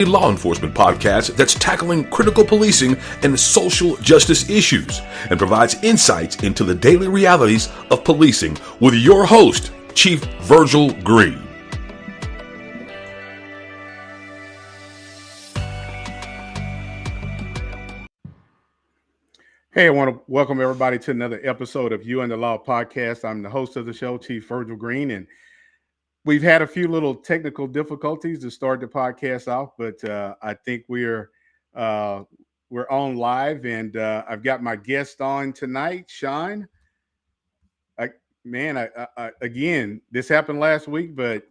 A law enforcement podcast that's tackling critical policing and social justice issues and provides insights into the daily realities of policing with your host, Chief Virgil Green. Hey, I want to welcome everybody to another episode of You and the Law podcast. I'm the host of the show, Chief Virgil Green, and we've had a few little technical difficulties to start the podcast off, but I think we're on live, and I've got my guest on tonight, Sean. Again, this happened last week, but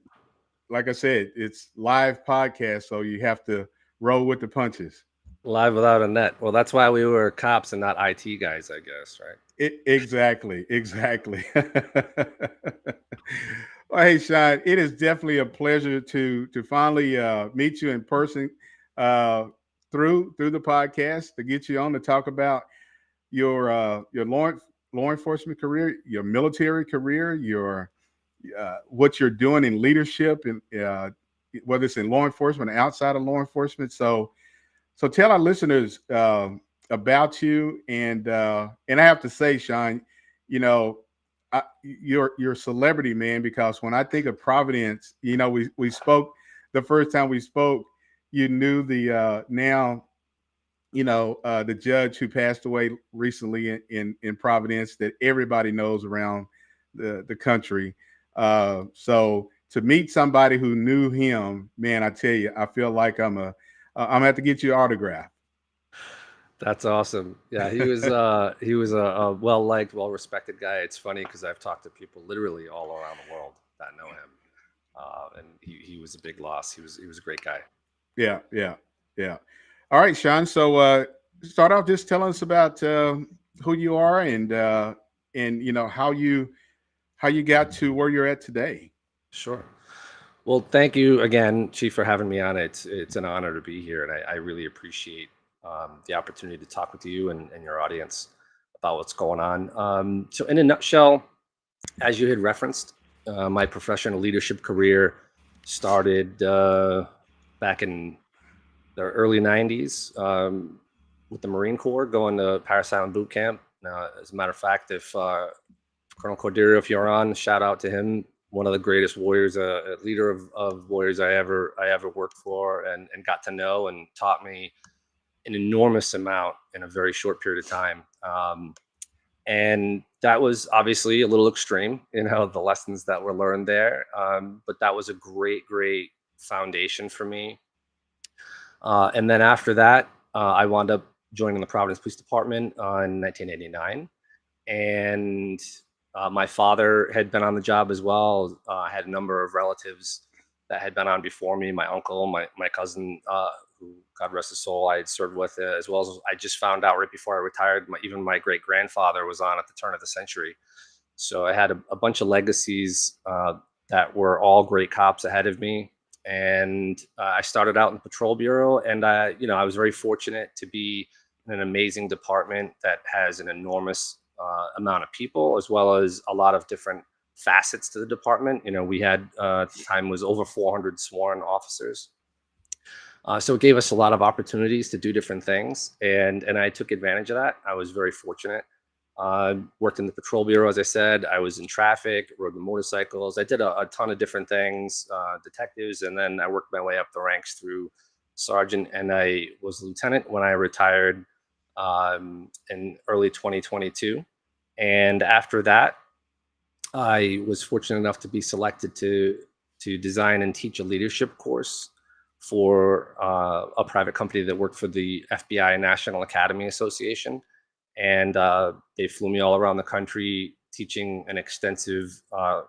like I said, it's live podcast, so you have to roll with the punches. Live without a net. Well, that's why we were cops and not IT guys, I guess, right? Exactly. Well, hey, Sean, it is definitely a pleasure to finally meet you in person through the podcast, to get you on to talk about your law enforcement career, your military career, your what you're doing in leadership, and whether it's in law enforcement or outside of law enforcement. So tell our listeners about you, and I have to say, Sean, you know, you're a celebrity, man, because when I think of Providence, you know, we spoke the first time we spoke. You knew the now, you know, the judge who passed away recently in Providence, that everybody knows around the country. So to meet somebody who knew him, man, I tell you, I feel like I'm gonna have to get you an autograph. That's awesome. Yeah, he was a well-liked, well-respected guy. It's funny because I've talked to people literally all around the world that know him, and he was a big loss. He was a great guy. Yeah. All right, Sean. So start off just telling us about who you are, and you know how you got to where you're at today. Sure. Well, thank you again, Chief, for having me on. It's an honor to be here, and I really appreciate the opportunity to talk with you and your audience about what's going on. So in a nutshell, as you had referenced, my professional leadership career started back in the early 90s with the Marine Corps, going to Paris Island Boot Camp. As a matter of fact, if Colonel Cordero, if you're on, shout out to him. One of the greatest warriors, a leader of warriors I ever worked for and got to know, and taught me an enormous amount in a very short period of time. And that was obviously a little extreme, you know, the lessons that were learned there. But that was a great foundation for me. And then after that, I wound up joining the Providence Police Department in 1989. And my father had been on the job as well. I had a number of relatives that had been on before me. My uncle, my cousin, who, God rest his soul, I had served with, as well as I just found out right before I retired, even my great grandfather was on at the turn of the century. So I had a bunch of legacies that were all great cops ahead of me. And I started out in the Patrol Bureau, and I was very fortunate to be in an amazing department that has an enormous amount of people, as well as a lot of different facets to the department. You know, we had at the time was over 400 sworn officers. So it gave us a lot of opportunities to do different things, and I took advantage of that. I was very fortunate. Worked in the Patrol Bureau, as I said. I was in traffic, rode the motorcycles. I did a ton of different things, detectives, and then I worked my way up the ranks through sergeant, and I was lieutenant when I retired in early 2022. And after that, I was fortunate enough to be selected to design and teach a leadership course for a private company that worked for the FBI National Academy Association. And they flew me all around the country teaching an extensive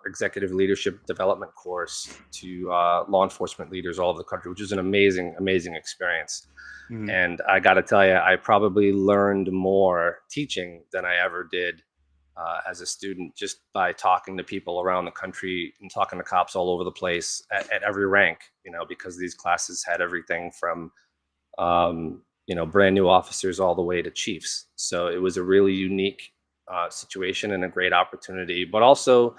executive leadership development course to law enforcement leaders all over the country, which was an amazing experience. Mm-hmm. And I got to tell you, I probably learned more teaching than I ever did as a student, just by talking to people around the country and talking to cops all over the place at every rank, you know, because these classes had everything from brand new officers all the way to chiefs. So it was a really unique situation and a great opportunity, but also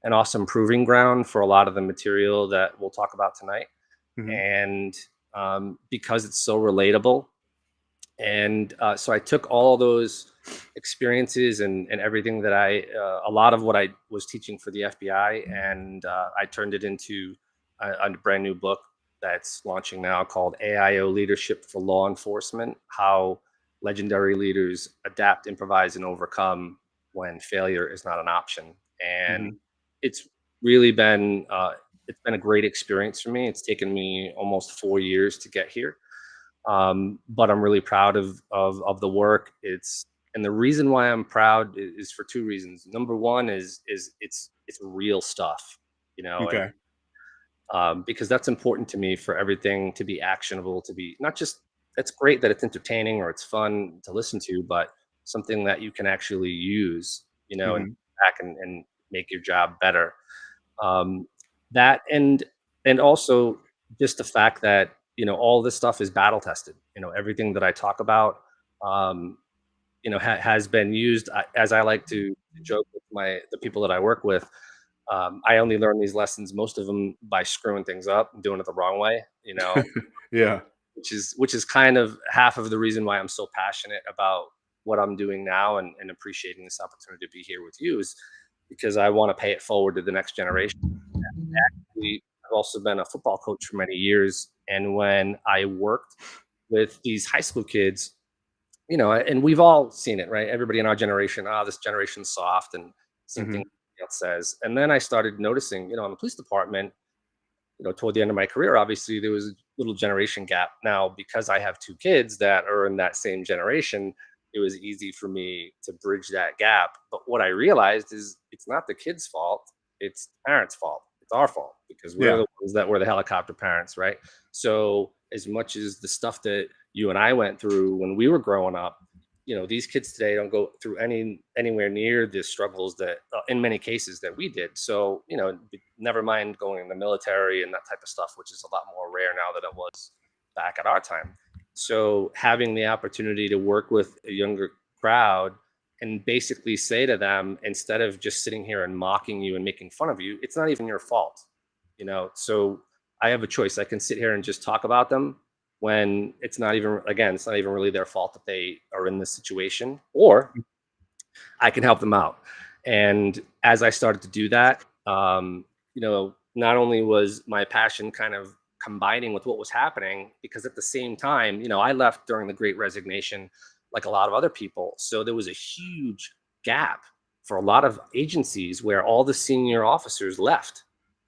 an awesome proving ground for a lot of the material that we'll talk about tonight. Mm-hmm. And because it's so relatable. And so I took all those experiences and everything that a lot of what I was teaching for the FBI, and I turned it into a brand new book that's launching now called A.I.O Leadership for Law Enforcement: How Legendary Leaders Adapt, Improvise, and Overcome when Failure is Not an Option. And Mhm. it's really been, it's been a great experience for me. It's taken me almost 4 years to get here, but I'm really proud of the work. And the reason why I'm proud is for two reasons. Number one is it's real stuff, and Okay. because that's important to me for everything to be actionable, to be not just, it's great that it's entertaining or it's fun to listen to, but something that you can actually use, and Mhm. back and make your job better. Um, that and also just the fact that all this stuff is battle tested. Everything that I talk about, um, has been used. As I like to joke with the people that I work with, I only learn these lessons, most of them, by screwing things up and doing it the wrong way. Yeah. Which is kind of half of the reason why I'm so passionate about what I'm doing now, and appreciating this opportunity to be here with you, is because I want to pay it forward to the next generation. I've also been a football coach for many years, and when I worked with these high school kids, and we've all seen it, right? Everybody in our generation, this generation's soft, and same thing Mhm. else says. And then I started noticing, in the police department, toward the end of my career, obviously there was a little generation gap. Now, because I have two kids that are in that same generation, it was easy for me to bridge that gap. But what I realized is it's not the kids' fault, it's the parents' fault. It's our fault because we're Yeah. the ones that were the helicopter parents, right? So, as much as the stuff that you and I went through when we were growing up, these kids today don't go through anywhere near the struggles that, in many cases, that we did. So, never mind going in the military and that type of stuff, which is a lot more rare now than it was back at our time. So having the opportunity to work with a younger crowd and basically say to them, instead of just sitting here and mocking you and making fun of you, it's not even your fault. So I have a choice. I can sit here and just talk about them when it's not even, again, it's not even really their fault that they are in this situation, or I can help them out. And as I started to do that, not only was my passion kind of combining with what was happening, because at the same time, I left during the Great Resignation, like a lot of other people. So there was a huge gap for a lot of agencies where all the senior officers left.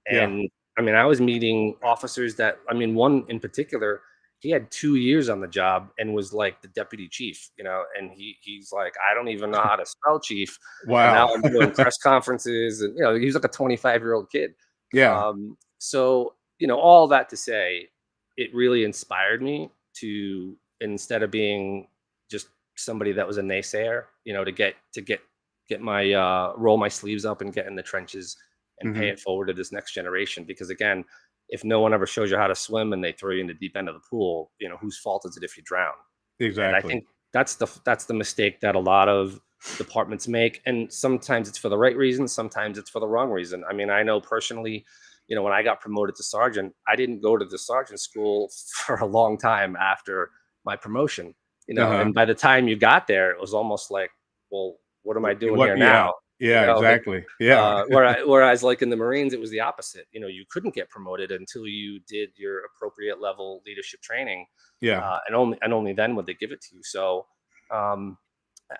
Yeah. And I mean, I was meeting officers that, I mean, one in particular, he had 2 years on the job and was like the deputy chief, and he's like, I don't even know how to spell chief. And now Wow. I'm doing press conferences, and he's like a 25-year-old kid. Yeah. So all that to say, it really inspired me to, instead of being just somebody that was a naysayer, to get my roll my sleeves up and get in the trenches and pay Mhm. it forward to this next generation. Because again, if no one ever shows you how to swim and they throw you in the deep end of the pool, whose fault is it if you drown? And I Exactly. think that's the mistake that a lot of departments make. And sometimes it's for the right reason, sometimes it's for the wrong reason. I mean, I know personally, when I got promoted to sergeant, I didn't go to the sergeant school for a long time after my promotion. Uh-huh. And by the time you got there, it was almost like, well, what am I doing What here yeah. now? Yeah, Like, exactly. Yeah. whereas like in the Marines, it was the opposite. You couldn't get promoted until you did your appropriate level leadership training, Yeah. and only then would they give it to you. So, um,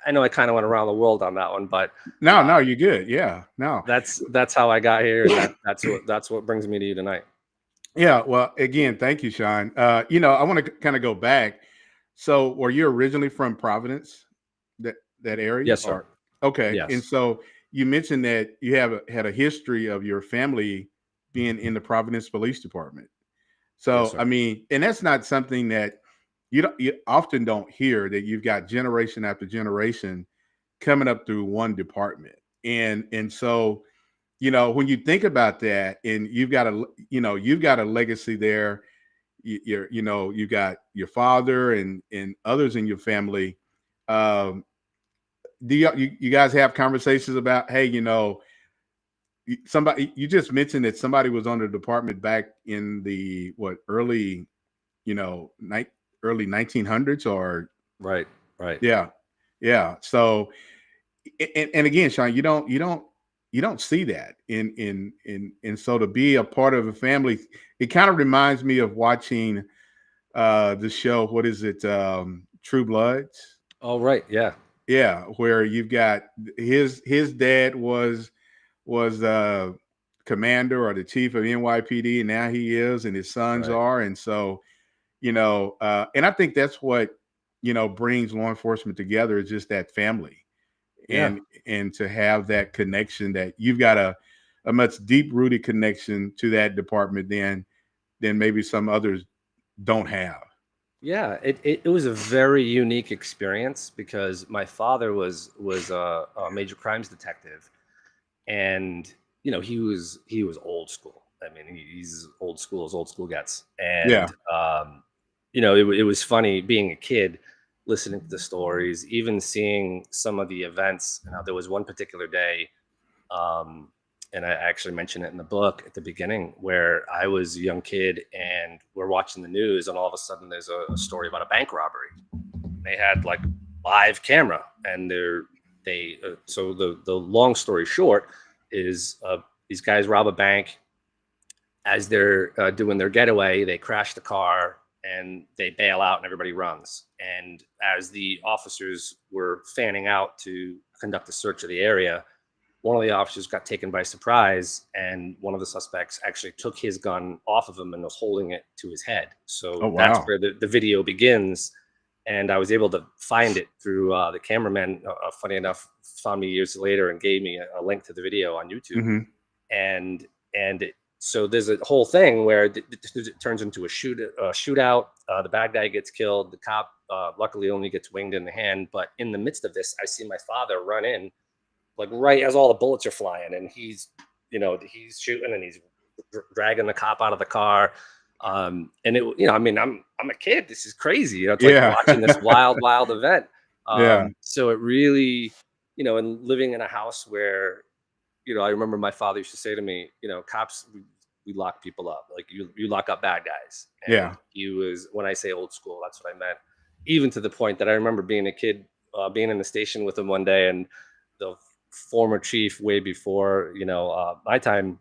I know I kind of went around the world on that one, but No, uh, no, you're good. Yeah. No. that's how I got here, and that's what brings me to you tonight. Yeah, well, again, thank you, Sean. I want to kind of go back. So, were you originally from Providence, that area, Yes, sir. or okay? And Yes. so you mentioned that you had a history of your family being in the Providence Police Department. Yes, So, I sir. mean, and that's not something that you often don't hear, that you've got generation after generation coming up through one department, and so when you think about that, and you've got a legacy there. You've got your father and others in your family. Um, do you guys have conversations about, hey, somebody, you just mentioned that somebody was on the department back in the early early 1900s or Right. Right. yeah, yeah. So and again, Sean, you don't see that and so to be a part of a family, it kind of reminds me of watching the show. What is it? True Bloods. Oh, right. Yeah. Yeah, where you've got his dad was commander or the chief of NYPD, and now he is, and his sons Right. are, and so and I think that's what brings law enforcement together is just that family, Yeah. and to have that connection that you've got a much deep rooted connection to that department than maybe some others don't have. Yeah, it was a very unique experience because my father was a major crimes detective, and he was old school. I mean, he's old school as old school gets, Yeah, and it was funny being a kid, listening to the stories, even seeing some of the events. There was one particular day, um, and I actually mentioned it in the book at the beginning, where I was a young kid and we're watching the news, and all of a sudden there's a story about a bank robbery. They had like live camera, and so the long story short is these guys rob a bank. As they're doing their getaway, they crash the car and they bail out, and everybody runs. And as the officers were fanning out to conduct a search of the area, one of the officers got taken by surprise, and one of the suspects actually took his gun off of him and was holding it to his head. oh So that's wow, where the video begins. And I was able to find it through the cameraman. Funny enough, found me years later and gave me a link to the video on YouTube. hmm And so there's a whole thing where it turns into a shootout. The bad guy gets killed. The cop luckily only gets winged in the hand. But in the midst of this, I see my father run in, like right as all the bullets are flying, and he's shooting, and he's dragging the cop out of the car. And I mean, I'm a kid. This is crazy. It's like yeah, watching this wild event. yeah, So it really, and living in a house where, I remember my father used to say to me, cops, we lock people up. Like you lock up bad guys. And yeah, he was, when I say old school, that's what I meant. Even to the point that I remember being a kid, being in the station with him one day, and the former chief, way before my time,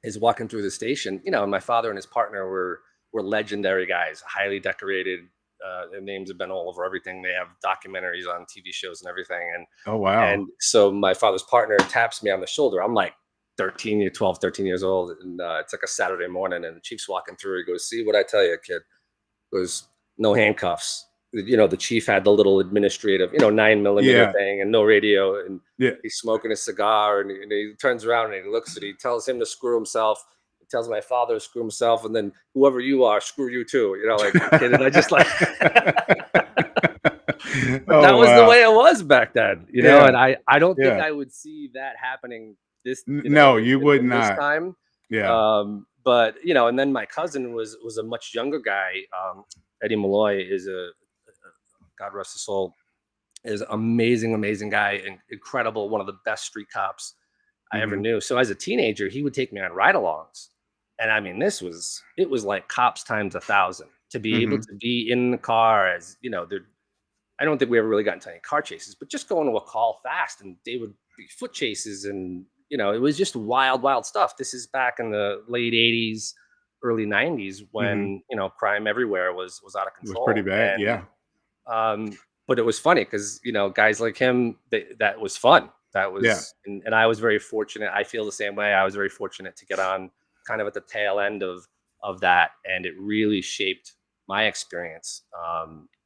is walking through the station. And my father and his partner were legendary guys, highly decorated. Their names have been all over everything. They have documentaries on TV shows and everything. oh wow, And so my father's partner taps me on the shoulder. I'm like 12, 13 years old. And it's like a Saturday morning, and the chief's walking through. He goes, "See what I tell you, kid?" He goes, "No handcuffs." The chief had the little administrative, 9 millimeter yeah, thing, and no radio. And yeah. he's smoking a cigar, and he turns around and he looks at it. He tells him to screw himself. He tells my father to screw himself. And then whoever you are, screw you too. Like a kid. And I just like, but that Oh was the wow, way it was back then, yeah, and I don't think yeah. I would see that happening this, No, you would in this not. time. Yeah. But and then my cousin was a much younger guy. Eddie Malloy is God rest his soul, is amazing guy, and incredible, one of the best street cops I ever hmm knew. So as a teenager, he would take me on ride-alongs, and I mean, it was like cops times 1,000 to be able hmm to be in the car. As I don't think we ever really got into any car chases, but just going to a call fast, and they would be foot chases, and it was just wild stuff. This is back in the late '80s, early '90s, hmm when crime everywhere was out of It was pretty control. bad. And Yeah. but it was funny because guys like him, that was fun. That Yeah. was, and I was very fortunate. I feel the same way. I was very fortunate to get on kind of at the tail end of that, and it really shaped my experience.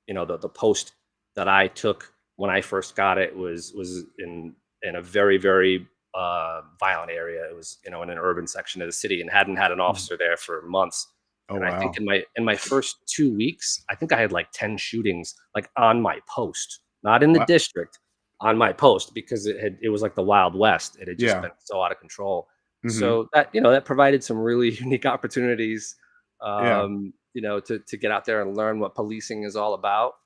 The post that I took when I first got it was in a very violent area. It was in an urban section of the city, and hadn't had an Mhm. officer there for months. Oh And I think wow. in my first 2 weeks, I think I had like 10 shootings, like on my post, not in the Wow. district, on my post, because it was like the Wild West. It had just Yeah. been so out of control. hmm So that provided some really unique opportunities, Yeah. to get out there and learn what policing is all about.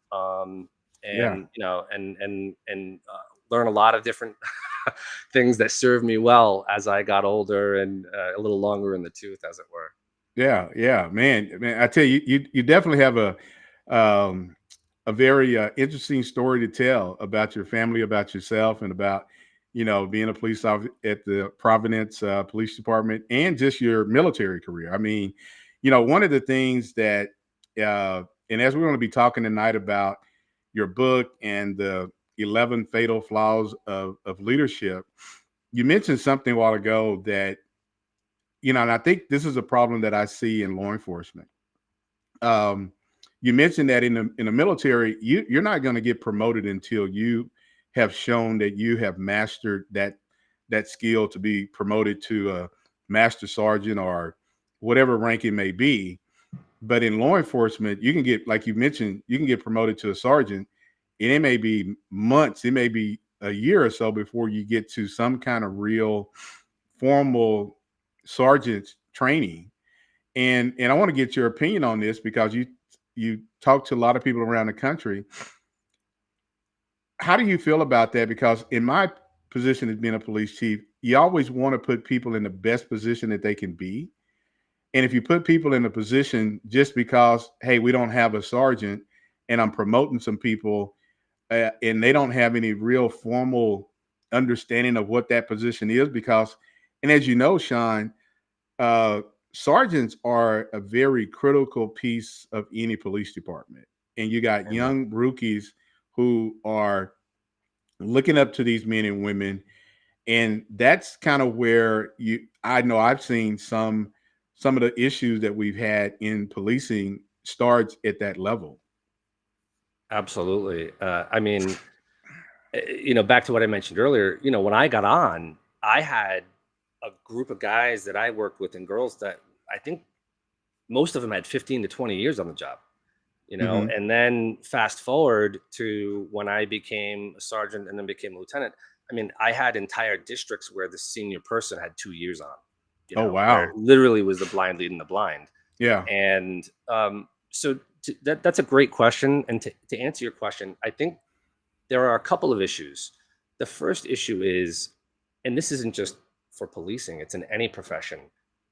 Yeah. And learn a lot of different things that served me well as I got older, and a little longer in the tooth, as it were. Yeah, man. I tell you, you definitely have um, a very interesting story to tell about your family, about yourself, and about being a police officer at the Providence Police Department, and just your military career. I mean, one of the things that, and as we're going to be talking tonight about your book and the 11 fatal flaws of leadership, you mentioned something a while ago that and I think this is a problem that I see in law enforcement. Um, you mentioned that in the military, you're not going to get promoted until you have shown that you have mastered that skill to be promoted to a master sergeant or whatever rank it may be. But in law enforcement, you can get, like you mentioned, you can get promoted to a sergeant, and it may be months, it may be a year or so before you get to some kind of real formal sergeant training. And I want to get your opinion on this because you talk to a lot of people around the country. How do you feel about that? Because in my position as being a police chief, you always want to put people in the best position that they can be. And if you put people in a position just because, hey, we don't have a sergeant and I'm promoting some people and they don't have any real formal understanding of what that position is, because, and as you know, Sean, uh, sergeants are a very critical piece of any police department. And you got Amen. young rookies who are looking up to these men and women. And that's kind of where I know I've seen some of the issues that we've had in policing starts at that level. Absolutely. I mean, back to what I mentioned earlier, when I got on, I had a group of guys that I worked with and girls that I think most of them had 15 to 20 years on the job, Hmm. and then fast forward to when I became a sergeant and then became a lieutenant. I mean, I had entire districts where the senior person had 2 years on, Oh, where wow. it literally was the blind leading the blind. Yeah. And so that's a great question. And to answer your question, I think there are a couple of issues. The first issue is, and this isn't just for policing, it's in any profession.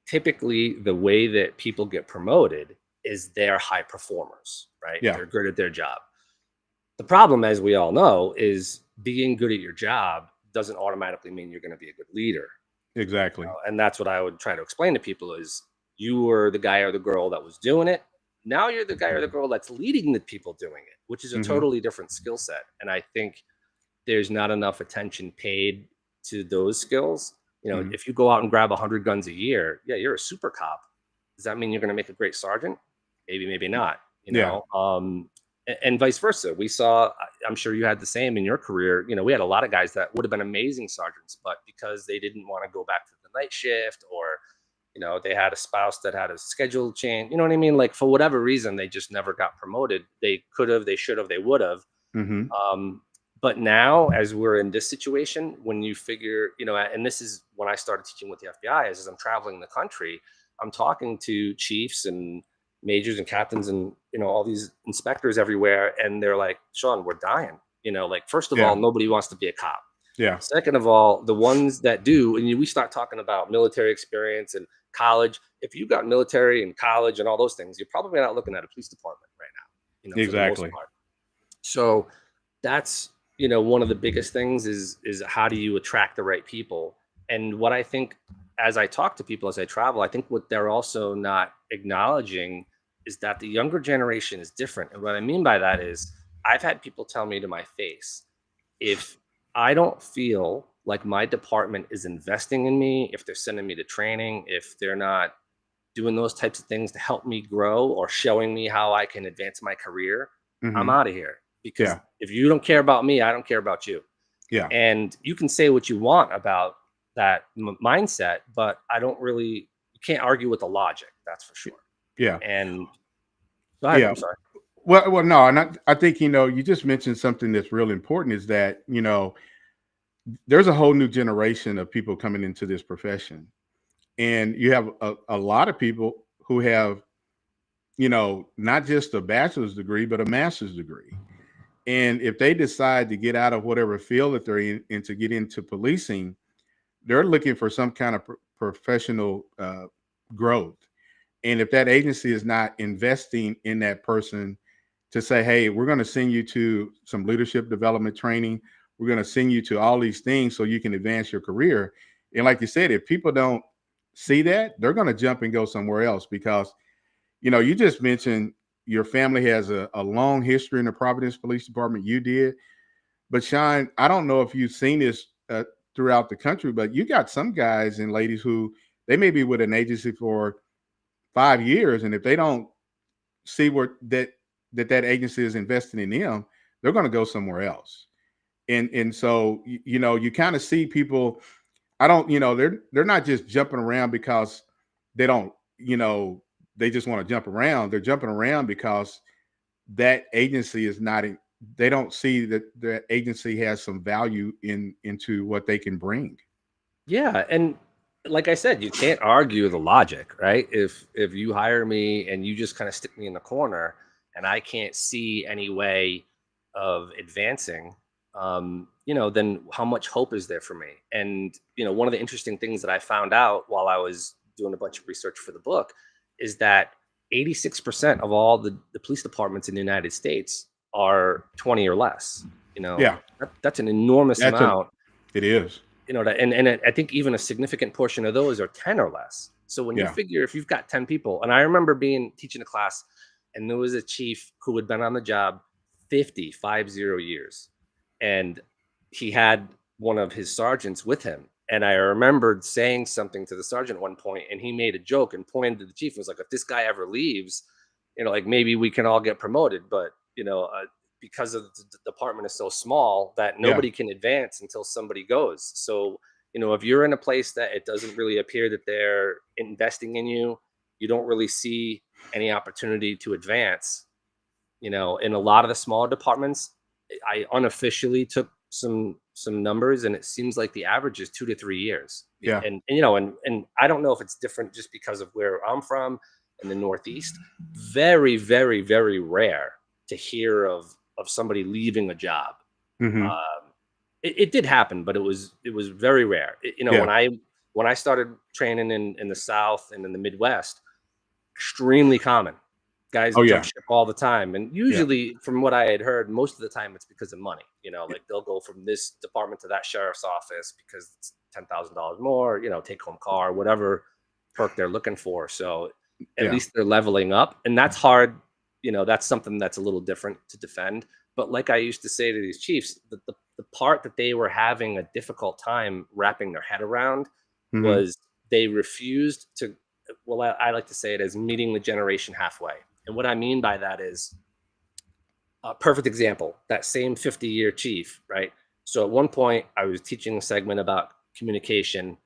Typically, the way that people get promoted is they're high performers, right? Yeah. They're good at their job. The problem, as we all know, is being good at your job doesn't automatically mean you're going to be a good leader. Exactly. And that's what I would try to explain to people is you were the guy or the girl that was doing it. Now you're the guy or the girl that's leading the people doing it, which is a Hmm. totally different skill set. And I think there's not enough attention paid to those skills. Hmm. If you go out and grab 100 guns a year, yeah, you're a super cop. Does that mean you're going to make a great sergeant? Maybe, maybe not. Yeah. And vice versa. We saw. I'm sure you had the same in your career. We had a lot of guys that would have been amazing sergeants, but because they didn't want to go back to the night shift, or they had a spouse that had a schedule change. You know what I mean? Like for whatever reason, they just never got promoted. They could have, they should have, they would have. Hmm. Um, but now, as we're in this situation, when you figure, and this is when I started teaching with the FBI, as I'm traveling the country, I'm talking to chiefs and majors and captains and all these inspectors everywhere, and they're like, Sean, we're dying. Like first of all, Yeah. nobody wants to be a cop. Yeah. Second of all, the ones that do, and we start talking about military experience and college. If you got military and college and all those things, you're probably not looking at a police department right now, for the most Exactly. part. So that's one of the biggest things is how do you attract the right people? And what I think, as I talk to people as I travel, I think what they're also not acknowledging is that the younger generation is different. And what I mean by that is I've had people tell me to my face, if I don't feel like my department is investing in me, if they're sending me to training, if they're not doing those types of things to help me grow or showing me how I can advance my career, I'm Hmm. out of here. Because Yeah. if you don't care about me, I don't care about you. Yeah. And you can say what you want about that mindset, but you can't argue with the logic. That's for sure. Yeah. And go ahead. Yeah. I'm sorry. Well, no, and I think you just mentioned something that's real important is that there's a whole new generation of people coming into this profession, and you have a lot of people who have not just a bachelor's degree but a master's degree, and if they decide to get out of whatever field that they're in and to get into policing, they're looking for some kind of professional growth. And if that agency is not investing in that person to say, hey, we're going to send you to some leadership development training, we're going to send you to all these things so you can advance your career. And like you said, if people don't see that, they're going to jump and go somewhere else because, you just mentioned your family has a long history in the Providence Police Department. You did. But Sean, I don't know if you've seen this throughout the country, but you got some guys and ladies who they may be with an agency for 5 years, and if they don't see where that agency is investing in them, they're going to go somewhere else. And so you kind of see people. I don't, they're not just jumping around because they don't, they just want to jump around. They're jumping around because that agency is not. They don't see that the agency has some value into what they can bring. Yeah, and like I said, you can't argue the logic, right? If you hire me and you just kind of stick me in the corner and I can't see any way of advancing, then how much hope is there for me? And one of the interesting things that I found out while I was doing a bunch of research for the book is that 86% of all the police departments in the United States are 20 or less. Yeah, that's an enormous amount. It is. I think even a significant portion of those are 10 or less. So when you figure if you've got 10 people, and I remember teaching a class, and there was a chief who had been on the job 50 years, and he had one of his sergeants with him. And I remembered saying something to the sergeant at one point, and he made a joke and pointed to the chief and was like, if this guy ever leaves, like maybe we can all get promoted, but because of the department is so small that nobody can advance until somebody goes. So, if you're in a place that it doesn't really appear that they're investing in you, you don't really see any opportunity to advance. In a lot of the smaller departments, I unofficially took some numbers, and it seems like the average is 2 to 3 years. Yeah. And I don't know if it's different just because of where I'm from in the Northeast. Very, very, very rare to hear of somebody leaving a job. Mm-hmm. It did happen, but it was very rare. When I started training in the South and in the Midwest, extremely common. Guys jump ship all the time, and usually, from what I had heard, most of the time it's because of money. Like they'll go from this department to that sheriff's office because it's $10,000 more. Take home car, whatever perk they're looking for. So at least they're leveling up, and that's hard. That's something that's a little different to defend. But like I used to say to these chiefs, the part that they were having a difficult time wrapping their head around was they refused to, well, I like to say it as meeting the generation halfway. And what I mean by that is a perfect example, that same 50-year chief, right? So at one point I was teaching a segment about communication,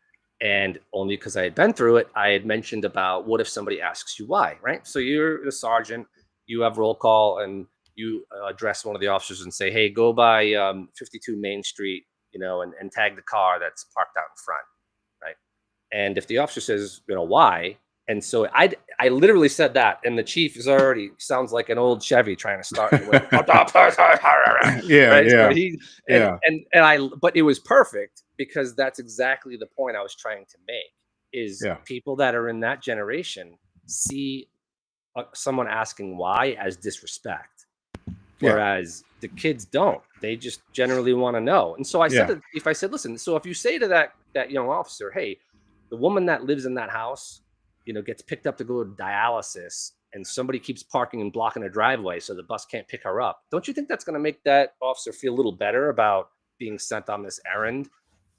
and only because I had been through it, I had mentioned about what if somebody asks you why, right? So you're the sergeant, you have roll call, and you address one of the officers and say, hey, go by 52 Main Street, and tag the car that's parked out in front, right? And if the officer says, why? And so I literally said that, and the chief sounds like an old Chevy trying to start. Right? But it was perfect because that's exactly the point I was trying to make. Is people that are in that generation see someone asking why as disrespect, whereas the kids don't. They just generally want to know. And so I said to the chief, I said, listen, so if you say to that young officer, hey, the woman that lives in that house, gets picked up to go to dialysis, and somebody keeps parking and blocking her driveway so the bus can't pick her up, don't you think that's going to make that officer feel a little better about being sent on this errand,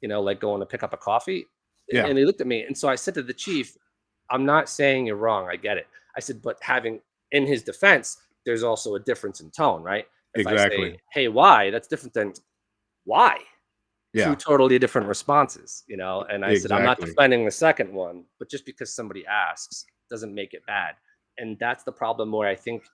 like going to pick up a coffee? And he looked at me, and so I said to the chief, I'm not saying you're wrong, I get it. I said, but having, in his defense, there's also a difference in tone, right? If Exactly. I say, hey, why? That's different than why. Two totally different responses, and I said, I'm not defending the second one, but just because somebody asks doesn't make it bad. And that's the problem where I think,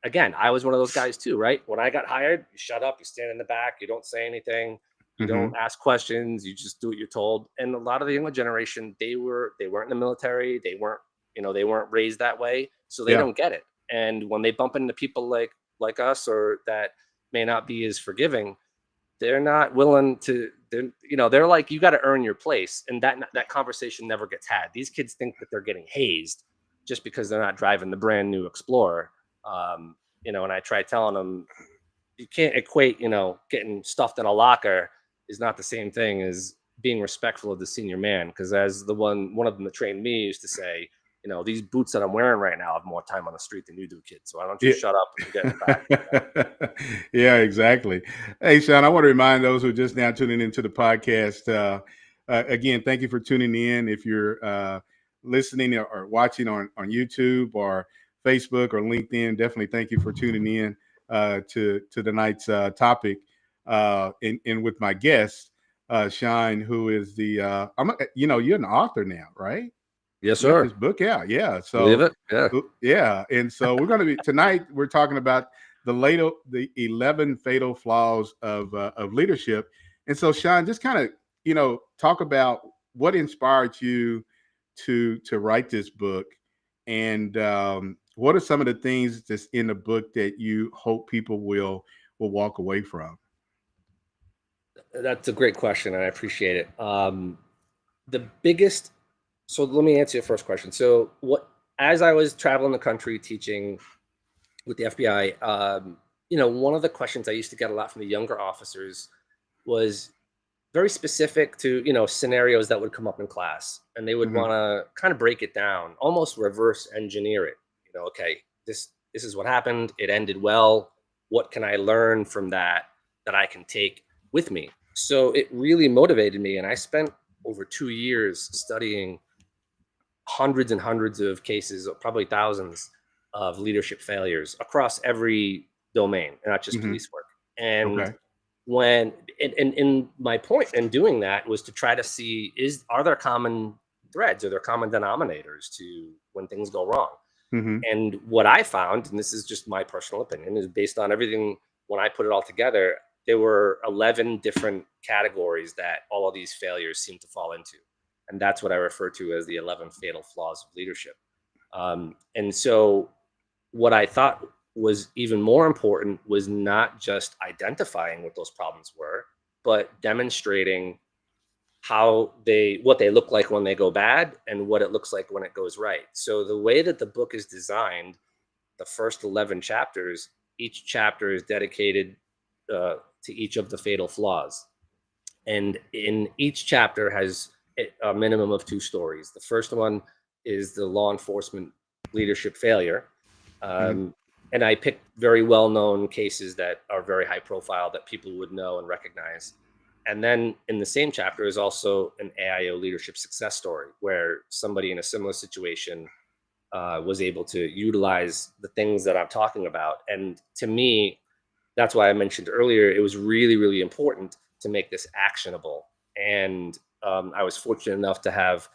again, I was one of those guys too, right? When I got hired, you shut up, you stand in the back, you don't say anything, you don't ask questions, you just do what you're told. And a lot of the younger generation, they weren't in the military, they weren't raised that way, so they don't get it. And when they bump into people like us, or that may not be as forgiving, they're not willing to, they're like, you got to earn your place. And that conversation never gets had. These kids think that they're getting hazed just because they're not driving the brand new Explorer. You know, and I try telling them, you can't equate, you know, getting stuffed in a locker is not the same thing as being respectful of the senior man. Because as one of them that trained me used to say, you know, these boots that I'm wearing right now have more time on the street than you do, kid. So why don't you Yeah. shut up and get in the back? You know? Yeah, exactly. Hey, Sean, I want to remind those who are just now tuning into the podcast. Again, thank you for tuning in. If you're listening or watching on YouTube or Facebook or LinkedIn, definitely thank you for tuning in to tonight's topic. And with my guest, Sean, who is you know, you're an author now, right? Yes, You got sir. this book out, yeah. Believe So, it? Yeah. yeah, and so we're going to be tonight. We're talking about the 11 fatal flaws of leadership. And so, Sean, just kind of talk about what inspired you to write this book, and what are some of the things that's in the book that you hope people will walk away from. That's a great question, and I appreciate it. The biggest, so let me answer your first question. So, as I was traveling the country teaching with the FBI, you know, one of the questions I used to get a lot from the younger officers was very specific to, you know, scenarios that would come up in class, and they would Mhm. want to kind of break it down, almost reverse engineer it. You know, okay, this is what happened. It ended well. What can I learn from that I can take with me? So it really motivated me, and I spent over 2 years studying hundreds and hundreds of cases, probably thousands of leadership failures across every domain, not just Mhm. police work. And Okay. when and my point in doing that was to try to see, are there common threads, are there common denominators to when things go wrong? Mhm. And what I found, and this is just my personal opinion, is based on everything, when I put it all together, there were 11 different categories that all of these failures seem to fall into. And that's what I refer to as the 11 fatal flaws of leadership. And so, what I thought was even more important was not just identifying what those problems were, but demonstrating what they look like when they go bad and what it looks like when it goes right. So the way that the book is designed, the first 11 chapters, each chapter is dedicated to each of the fatal flaws. And in each chapter has a minimum of two stories. The first one is the law enforcement leadership failure. Mhm. And I picked very well-known cases that are very high profile that people would know and recognize. And then in the same chapter is also an A.I.O leadership success story where somebody in a similar situation was able to utilize the things that I'm talking about. And to me, that's why I mentioned earlier, it was really, really important to make this actionable. And I was fortunate enough to have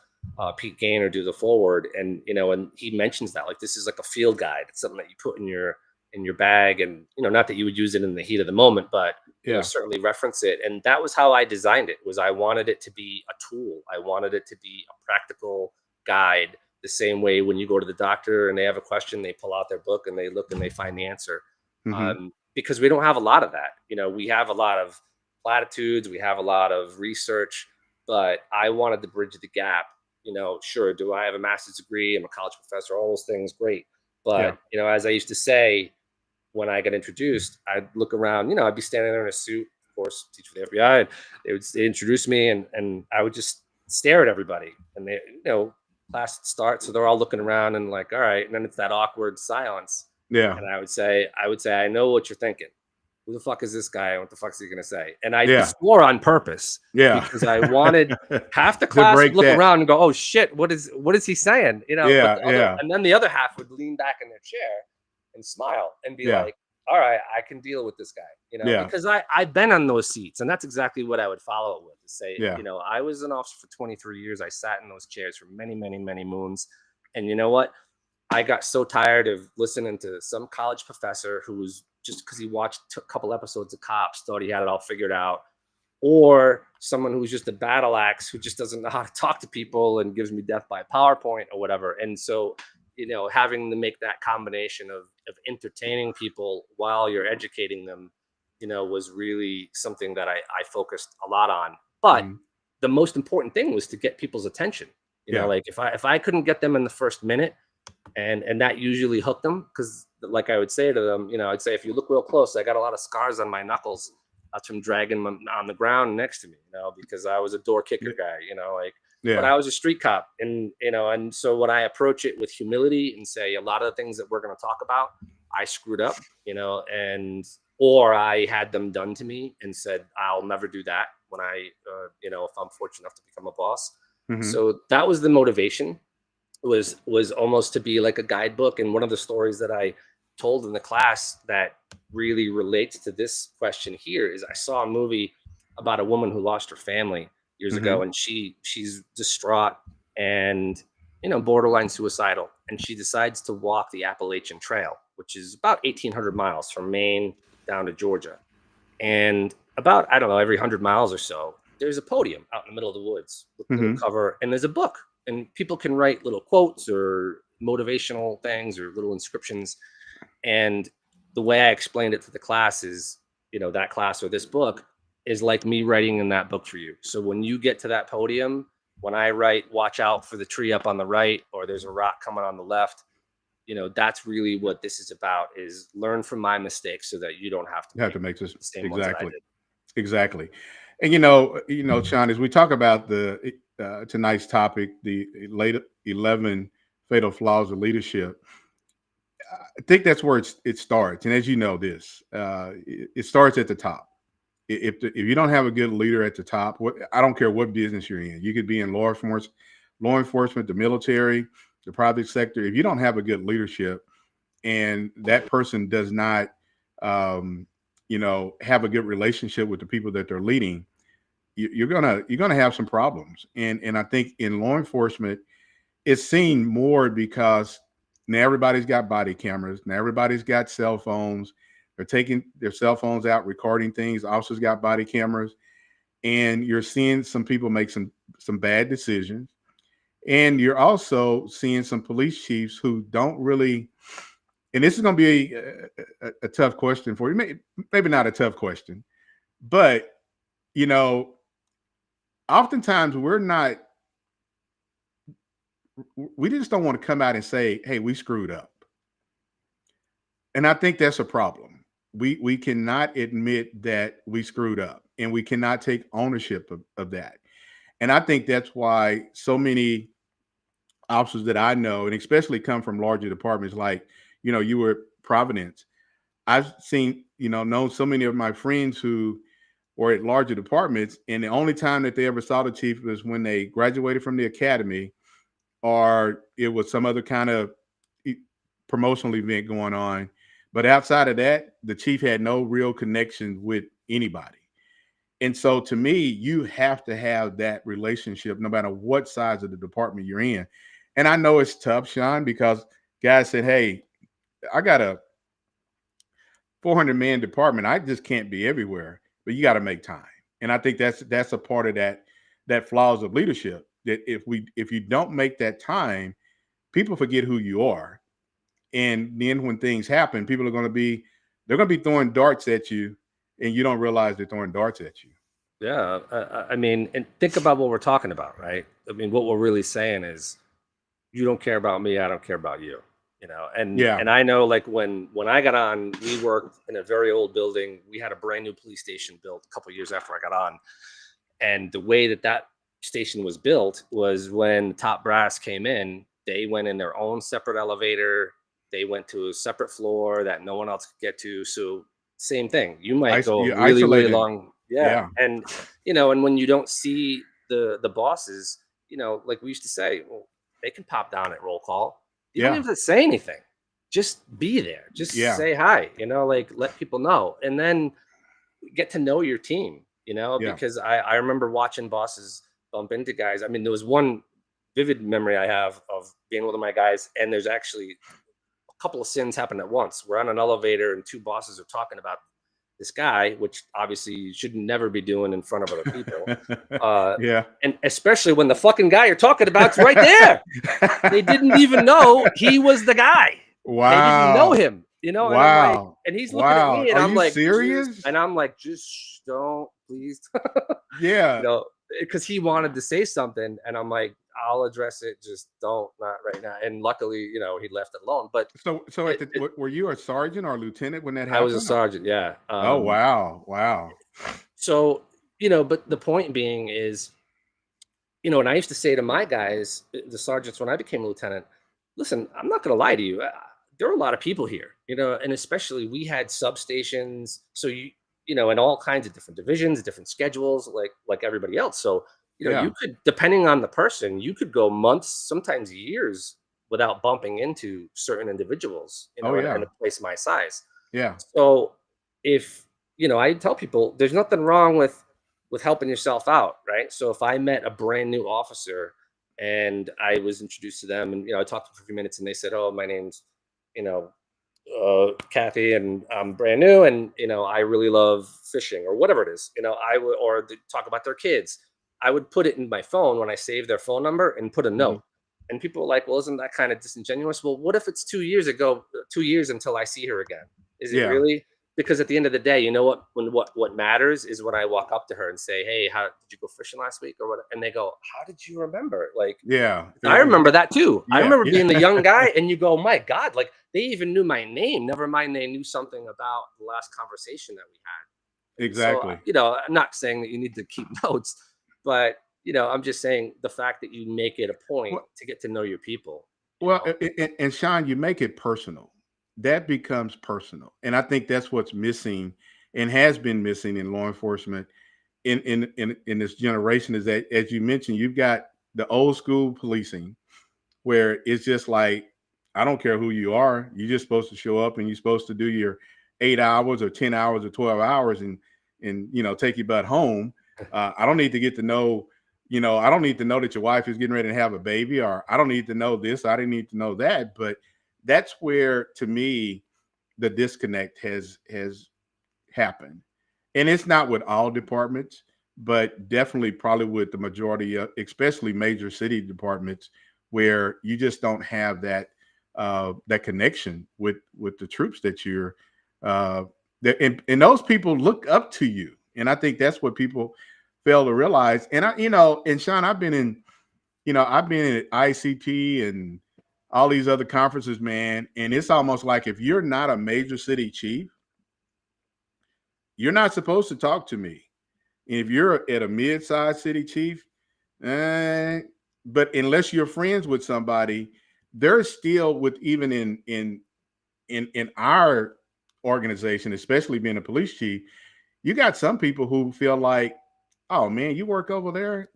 Pete Gaynor do the forward, and you know, and he mentions that like this is like a field guide. It's something that you put in your bag, and you know, not that you would use it in the heat of the moment, but you know, Yeah. certainly reference it. And that was how I designed it. Was I wanted it to be a tool. I wanted it to be a practical guide. The same way when you go to the doctor and they have a question, they pull out their book and they look and they find the answer. Mhm. Because we don't have a lot of that. You know, we have a lot of platitudes, we have a lot of research, but I wanted to bridge the gap. You know, sure, do I have a master's degree? I'm a college professor, all those things, great. Yeah. But, you know, as I used to say, when I got introduced, I'd look around, you know, I'd be standing there in a suit, of course, teach for the FBI, and they introduce me and I would just stare at everybody. And they, you know, class starts, so they're all looking around and like, all right. And then it's that awkward silence. Yeah. And I would say, I know what you're thinking. Who the fuck is this guy? What the fuck is he gonna say? And I Yeah. swore on purpose Yeah. because I wanted half the To class would break look that. around and go, "Oh shit, what is he saying?" You know. But Yeah. Yeah. and then the other half would lean back in their chair and smile and be Yeah. like, "All right, I can deal with this guy." You know, Yeah. because I've been on those seats, and that's exactly what I would follow it with. To say, Yeah. you know, I was an officer for 23 years. I sat in those chairs for many, many, many moons, and you know what? I got so tired of listening to some college professor who was just because he watched a couple episodes of Cops, thought he had it all figured out, or someone who's just a battle axe who just doesn't know how to talk to people and gives me death by PowerPoint or whatever. And so, you know, having to make that combination of entertaining people while you're educating them, you know, was really something that I focused a lot on. But Mhm. the most important thing was to get people's attention. You know, Yeah. like if I couldn't get them in the first minute, And that usually hooked them, because like I would say to them, I'd say, if you look real close, I got a lot of scars on my knuckles. That's from dragging them on the ground next to me, because I was a door kicker guy, but Yeah. I was a street cop. And so when I approach it with humility and say, a lot of the things that we're going to talk about, I screwed up, or I had them done to me and said, I'll never do that when I, if I'm fortunate enough to become a boss. Mm-hmm. So that was the motivation, was almost to be like a guidebook. And one of the stories that I told in the class that really relates to this question here is, I saw a movie about a woman who lost her family years ago, and she's distraught and borderline suicidal, and she decides to walk the Appalachian Trail, which is about 1,800 miles from Maine down to Georgia. And about, I don't know, every 100 miles or so, there's a podium out in the middle of the woods with a little cover, and there's a book, and people can write little quotes or motivational things or little inscriptions. And the way I explained it to the class is, that class or this book is like me writing in that book for you. So when you get to that podium, when I write, watch out for the tree up on the right, or there's a rock coming on the left, that's really what this is about, is learn from my mistakes so that you don't have to make the same ones that I did. Exactly. And Sean, as we talk about the tonight's topic, the 11 fatal flaws of leadership, I think that's where it starts. And as you know, it starts at the top. If you don't have a good leader at the top, I don't care what business you're in. You could be in law enforcement, the military, the private sector. If you don't have a good leadership, and that person does not, have a good relationship with the people that they're leading, you're gonna have some problems. And I think in law enforcement, it's seen more because now everybody's got body cameras. Now everybody's got cell phones. They're taking their cell phones out, recording things. Officers got body cameras, and you're seeing some people make some bad decisions. And you're also seeing some police chiefs who don't really. And this is going to be a tough question for you. Maybe not a tough question, but oftentimes we just don't want to come out and say, hey, we screwed up. And I think that's a problem. We cannot admit that we screwed up, and we cannot take ownership of that. And I think that's why so many officers that I know, and especially come from larger departments, like, you were at Providence. I've seen, known so many of my friends who were at larger departments, and the only time that they ever saw the chief was when they graduated from the academy, or it was some other kind of promotional event going on. But outside of that, the chief had no real connection with anybody. And so to me, you have to have that relationship no matter what size of the department you're in. And I know it's tough, Sean, because guys said, hey, I got a 400-man department. I just can't be everywhere, but you got to make time. And I think that's a part of that flaws of leadership, that if you don't make that time, people forget who you are. And then when things happen, people are going to be throwing darts at you, and you don't realize they're throwing darts at you. Yeah. I mean, and think about what we're talking about, right? I mean, what we're really saying is, you don't care about me, I don't care about you, And I know, like, when I got on, we worked in a very old building. We had a brand new police station built a couple of years after I got on. And the way that station was built was, when the top brass came in, they went in their own separate elevator. They went to a separate floor that no one else could get to. So same thing. You might go really, isolated. really long. Yeah. And, and when you don't see the bosses, like we used to say, well, they can pop down at roll call. You don't even have to say anything. Just be there. Just say hi, like, let people know. And then get to know your team, because I remember watching bosses bump into guys. I mean, there was one vivid memory I have of being with my guys, and there's actually a couple of sins happened at once. We're on an elevator, and two bosses are talking about this guy, which obviously you should never be doing in front of other people. And especially when the fucking guy you're talking about's right there. They didn't even know he was the guy. Wow. They didn't know him, Wow. And he's looking at me, and Are I'm you like, serious? And I'm like, just don't, please. Yeah. because he wanted to say something, and I'm like, I'll address it, just don't, not right now. And luckily, he left it alone. But So it, it, were you a sergeant or lieutenant when that I was a happened? sergeant, yeah. Oh, wow. Wow. So but the point being is, and I used to say to my guys, the sergeants, when I became a lieutenant, listen, I'm not going to lie to you. There are a lot of people here, and especially we had substations. So in all kinds of different divisions, different schedules, like everybody else. So, you Yeah. could, depending on the person, you could go months, sometimes years without bumping into certain individuals, Oh, in yeah. a place my size. Yeah. So if I tell people there's nothing wrong with helping yourself out, right? So if I met a brand new officer and I was introduced to them, and I talked to them for a few minutes, and they said, "Oh, my name's you know Kathy, and I'm brand new, and I really love fishing," or whatever it is, I would, or they talk about their kids. I would put it in my phone when I save their phone number and put a Mhm. note. And people are like, "Well, isn't that kind of disingenuous?" Well, what if it's 2 years ago, 2 years until I see her again? Is it Yeah. really? Because at the end of the day, you know what? What matters is when I walk up to her and say, "Hey, how did you go fishing last week?" or what? And they go, "How did you remember?" Like, Yeah. I remember that too. I Yeah. remember Yeah. being the young guy, and you go, "My God!" Like, they even knew my name. Never mind, they knew something about the last conversation that we had. And so, Exactly. I'm not saying that you need to keep notes, but I'm just saying the fact that you make it a point Well, to get to know your people. well, and Sean, you make it personal. That becomes personal, and I think that's what's missing and has been missing in law enforcement in this generation. Is that, as you mentioned, you've got the old school policing where it's just like, I don't care who you are, you're just supposed to show up and you're supposed to do your 8 hours or 10 hours or 12 hours and take your butt home. I don't need to get to know, I don't need to know that your wife is getting ready to have a baby, or I don't need to know this, I didn't need to know that. But that's where, to me, the disconnect has happened. And it's not with all departments, but definitely probably with the majority of, especially major city departments, where you just don't have that connection with the troops that you're that and those people look up to you. And I think that's what people fail to realize. And and Sean, I've been at ICP and all these other conferences, man, and it's almost like if you're not a major city chief, you're not supposed to talk to me. If you're at a mid-sized city chief, eh, but unless you're friends with somebody, there's still, with even in our organization, especially being a police chief, you got some people who feel like, oh man, you work over there?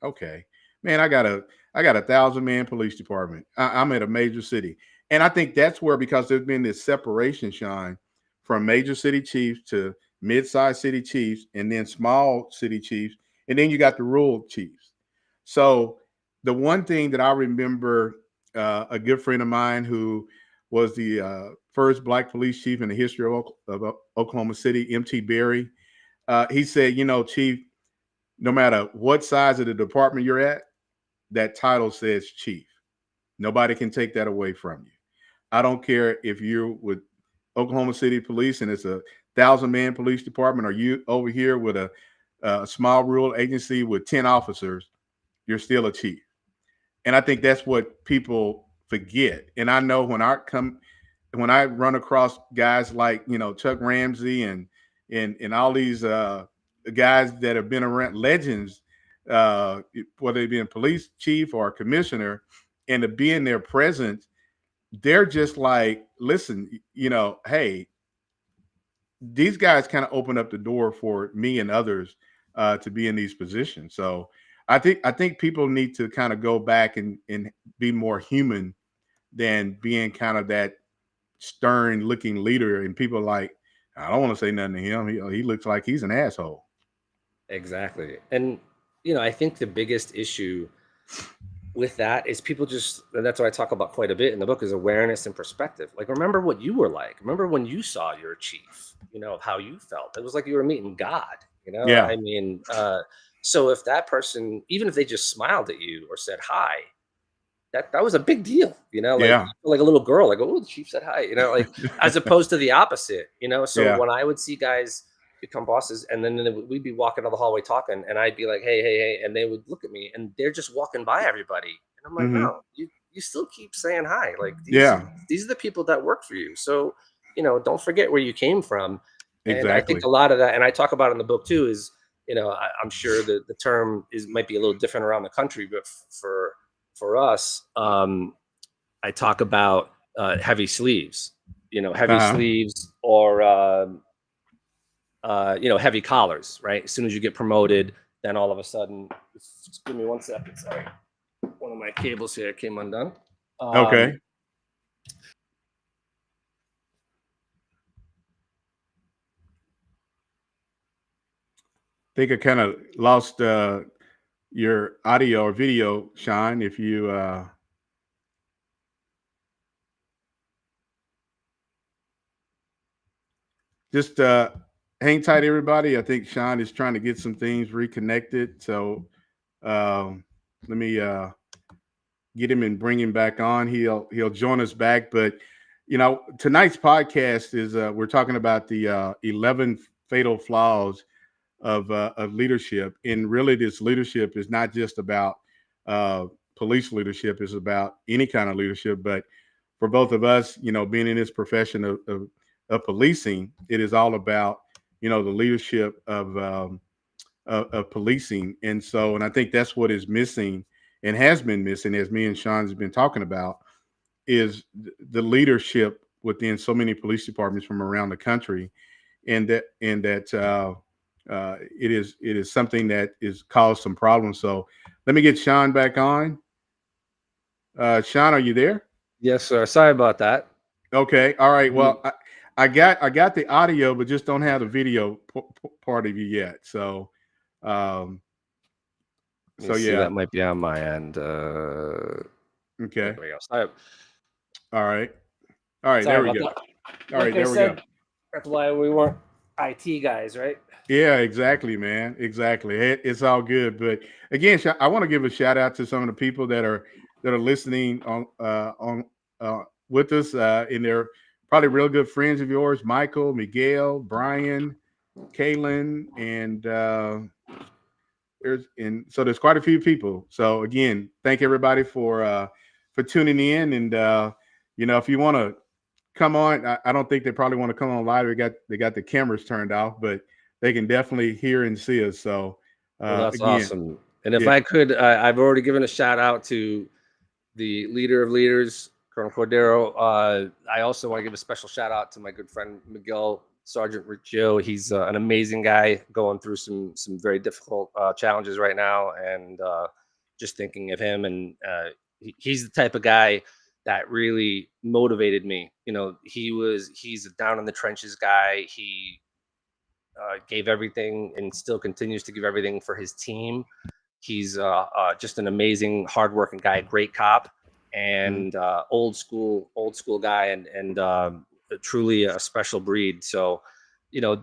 Okay. Man, I got a 1,000-man police department. I'm at a major city. And I think that's where, because there's been this separation, Sean, from major city chiefs to mid-sized city chiefs and then small city chiefs, and then you got the rural chiefs. So the one thing that I remember, a good friend of mine who was the first black police chief in the history of Oklahoma City, M.T. Berry, he said, Chief, no matter what size of the department you're at, that title says chief. Nobody can take that away from you. I don't care if you're with Oklahoma City Police and it's a 1,000-man police department, or you over here with a small rural agency with 10 officers, you're still a chief. And I think that's what people forget. And I know when I run across guys like Chuck Ramsey and all these guys that have been around, legends, whether they be in police chief or commissioner, and to be in their presence, they're just like, listen, hey, these guys kind of open up the door for me and others to be in these positions. So I think people need to kind of go back and be more human than being kind of that stern looking leader. And people are like, I don't want to say nothing to him. He looks like he's an asshole. Exactly. And I think the biggest issue with that is people just, and that's what I talk about quite a bit in the book, is awareness and perspective. Like, remember what you were like. Remember when you saw your chief, of how you felt. It was like you were meeting God, Yeah. I mean, so if that person, even if they just smiled at you or said hi, that was a big deal, like, Yeah. you feel like a little girl, like, oh, the chief said hi, like, as opposed to the opposite, so Yeah. when I would see guys become bosses, and then we'd be walking down the hallway talking, and I'd be like, hey, hey, hey, and they would look at me, and they're just walking by everybody, and I'm like, Hmm. no, you still keep saying hi. Like Yeah, these are the people that work for you. So, don't forget where you came from. And I think exactly. a lot of that, and I talk about in the book too, is I'm sure that the term might be a little different around the country, but for us, I talk about heavy sleeves, heavy Uh-huh. sleeves, or heavy collars, right? As soon as you get promoted, then all of a sudden, just give me 1 second. Sorry, one of my cables here came undone. Okay. Think I kind of lost your audio or video, Sean. If you just hang tight, everybody. I think Sean is trying to get some things reconnected. So um, let me get him and bring him back on. He'll join us back. But tonight's podcast is we're talking about the 11 fatal flaws of leadership. And really, this leadership is not just about uh, police leadership; it's about any kind of leadership. But for both of us, being in this profession of policing, it is all about the leadership of policing. And I think that's what is missing and has been missing, as me and Sean has been talking about, is the leadership within so many police departments from around the country, and that it is something that is caused some problems. So let me get Sean back on. Sean, are you there? Yes, sir. Sorry about that. Okay. All right. Let Well, I got the audio, but just don't have the video part of you yet. So, um, me so see. yeah. That might be on my end. There Okay. we go. Sorry, All right. All right. sorry There we about go. that. All Like right. I There we go. said, that's why we weren't IT guys, right? Yeah, exactly, man. Exactly. It's all good. But again, I want to give a shout out to some of the people that are listening on with us, and they're probably real good friends of yours: Michael, Miguel, Brian, Kaylin, and there's quite a few people. So again, thank everybody for tuning in. And if you want to come on, I don't think they probably want to come on live. They got the cameras turned off, but they can definitely hear and see us. So Well, that's again, awesome. And if yeah, I could, I've already given a shout out to the leader of leaders, Colonel Cordero. I also want to give a special shout out to my good friend Miguel Sergeant Riccio. He's an amazing guy going through some very difficult challenges right now, and just thinking of him, and he's the type of guy that really motivated me. He's a down in the trenches guy. He gave everything and still continues to give everything for his team. He's just an amazing, hardworking guy, great cop, mhm, and old school guy, and truly a special breed. So,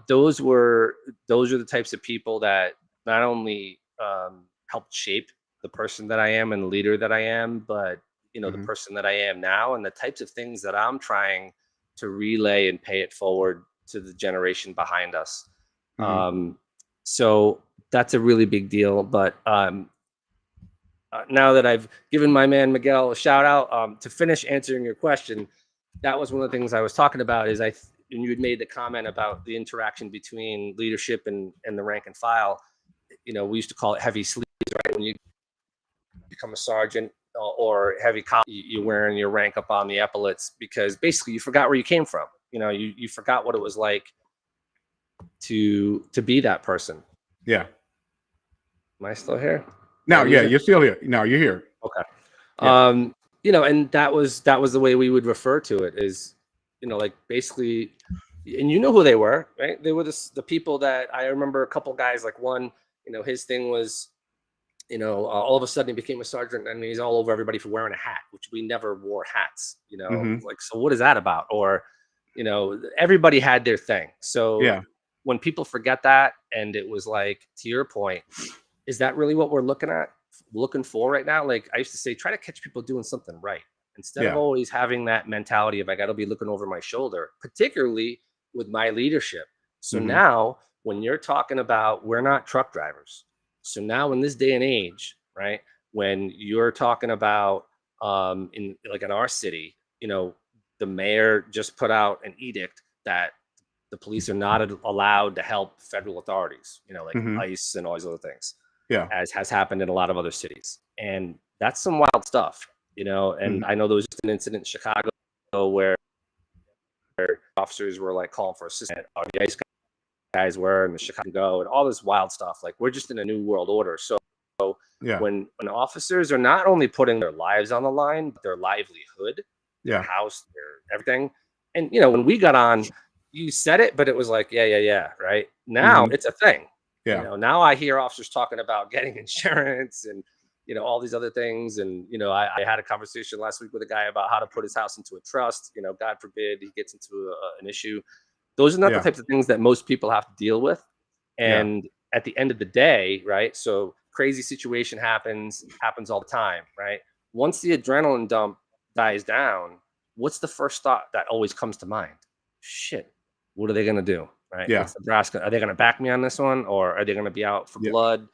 those are the types of people that not only helped shape the person that I am and the leader that I am, but the mhm, person that I am now, and the types of things that I'm trying to relay and pay it forward to the generation behind us. mhm, Um, so that's a really big deal. But now that I've given my man Miguel a shout out, to finish answering your question, that was one of the things I was talking about. And you had made the comment about the interaction between leadership and the rank and file. We used to call it heavy sleeves, right? When you become a sergeant or heavy cop, you're wearing your rank up on the epaulets because basically you forgot where you came from. You forgot what it was like to be that person. yeah. Am I still here? Did I Now, yeah, lose you? you're still here. No, you're here. Okay. Yeah. And that was the way we would refer to it is, like basically, and who they were, right? They were the people that I remember. A couple guys, like one, his thing was, all of a sudden he became a sergeant and he's all over everybody for wearing a hat, which we never wore hats, Hmm. like, so what is that about? Or, everybody had their thing. So Yeah. when people forget that, and it was like, to your point, is that really what we're looking for right now? Like I used to say, try to catch people doing something right instead of Yeah. always having that mentality of I got to be looking over my shoulder, particularly with my leadership. So Hmm. now when you're talking about, we're not truck drivers. So now in this day and age, right, when you're talking about in like in our city, the mayor just put out an edict that the police are not allowed to help federal authorities, like Hmm. ICE and all these other things, Yeah. as has happened in a lot of other cities. And that's some wild stuff, and Hmm. I know there was just an incident in Chicago where officers were like calling for assistance, or the ICE guys were, and the Chicago, and all this wild stuff. Like, we're just in a new world order. So Yeah. when officers are not only putting their lives on the line, but their livelihood, their Yeah. house, their everything. And when we got on, you said it, but it was like, yeah, right. Now Hmm. it's a thing. Yeah. Now I hear officers talking about getting insurance and all these other things. And I had a conversation last week with a guy about how to put his house into a trust. God forbid he gets into an issue. Those are not the Yeah. types of things that most people have to deal with. Yeah. And at the end of the day, right? So crazy situation happens all the time, right? Once the adrenaline dump dies down, what's the first thought that always comes to mind? Shit, what are they going to do? Right? Yeah. What's Nebraska? Are they going to back me on this one, or are they going to be out for Yeah. blood?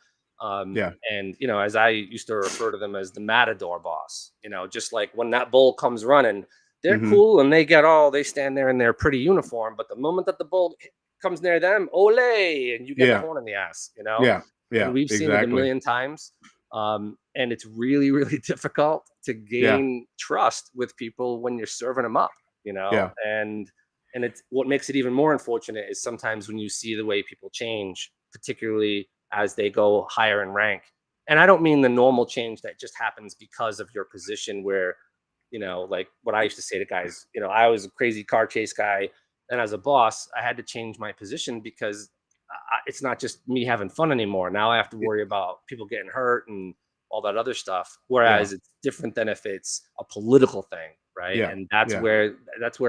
Yeah. And as I used to refer to them as the matador boss, just like when that bull comes running, they're Hmm. cool and they stand there in their pretty uniform. But the moment that the bull comes near them, ole, and you get the Yeah. horn in the ass, Yeah. and Yeah. we've seen it a Exactly. million times. And it's really, really difficult to Yeah. gain trust with people when you're serving them up, Yeah. and it's what makes it even more unfortunate is sometimes when you see the way people change, particularly as they go higher in rank. And I don't mean the normal change that just happens because of your position where, like what I used to say to guys, I was a crazy car chase guy. And as a boss, I had to change my position because it's not just me having fun anymore. Now I have to worry about people getting hurt and all that other stuff. Yeah. Whereas it's different than if it's a political thing, right? Yeah. And that's Yeah. where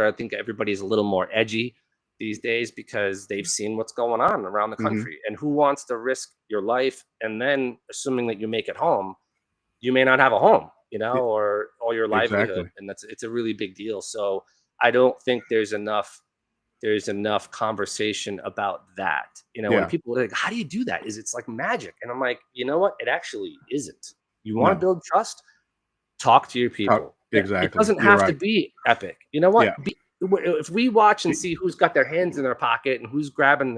I think everybody's a little more edgy these days because they've seen what's going on around the Hmm. country. And who wants to risk your life and then assuming that you make it home, you may not have a home, or all your livelihood. Exactly. And it's a really big deal. So I don't think there's enough conversation about that. When Yeah. people are like, how do you do that? It's like magic. And I'm like, you know what? It actually isn't. You want to No. build trust? Talk to your people. It Exactly. doesn't You're have to right. be epic. You know what? Yeah. If we watch and see who's got their hands in their pocket and who's grabbing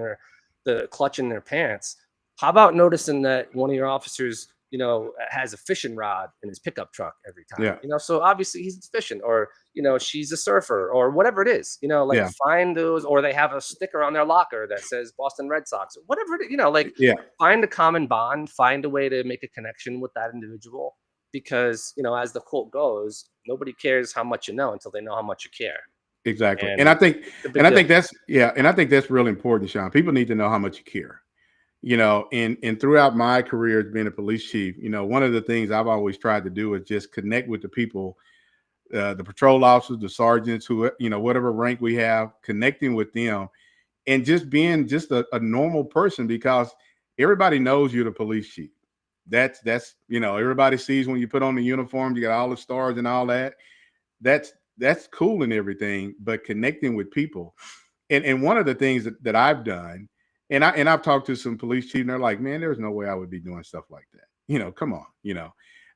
the clutch in their pants, how about noticing that one of your officers, has a fishing rod in his pickup truck every time? Yeah. So obviously he's fishing, or she's a surfer, or whatever it is. Like Yeah. find those, or they have a sticker on their locker that says Boston Red Sox, or whatever it is. Like Yeah. find a common bond, find a way to make a connection with that individual. Because as the quote goes, nobody cares how much you know until they know how much you care. Exactly. And I And think, it's a big deal. and I think that's really important, Sean. People need to know how much you care. And throughout my career as being a police chief, one of the things I've always tried to do is just connect with the people, the patrol officers, the sergeants, who, whatever rank we have, connecting with them and just being just a normal person, because everybody knows you're the police chief. That's everybody sees when you put on the uniform, you got all the stars and all that. That's cool and everything, but connecting with people. And one of the things that I've done, and I've talked to some police chiefs, and they're like, man, there's no way I would be doing stuff like that. Come on,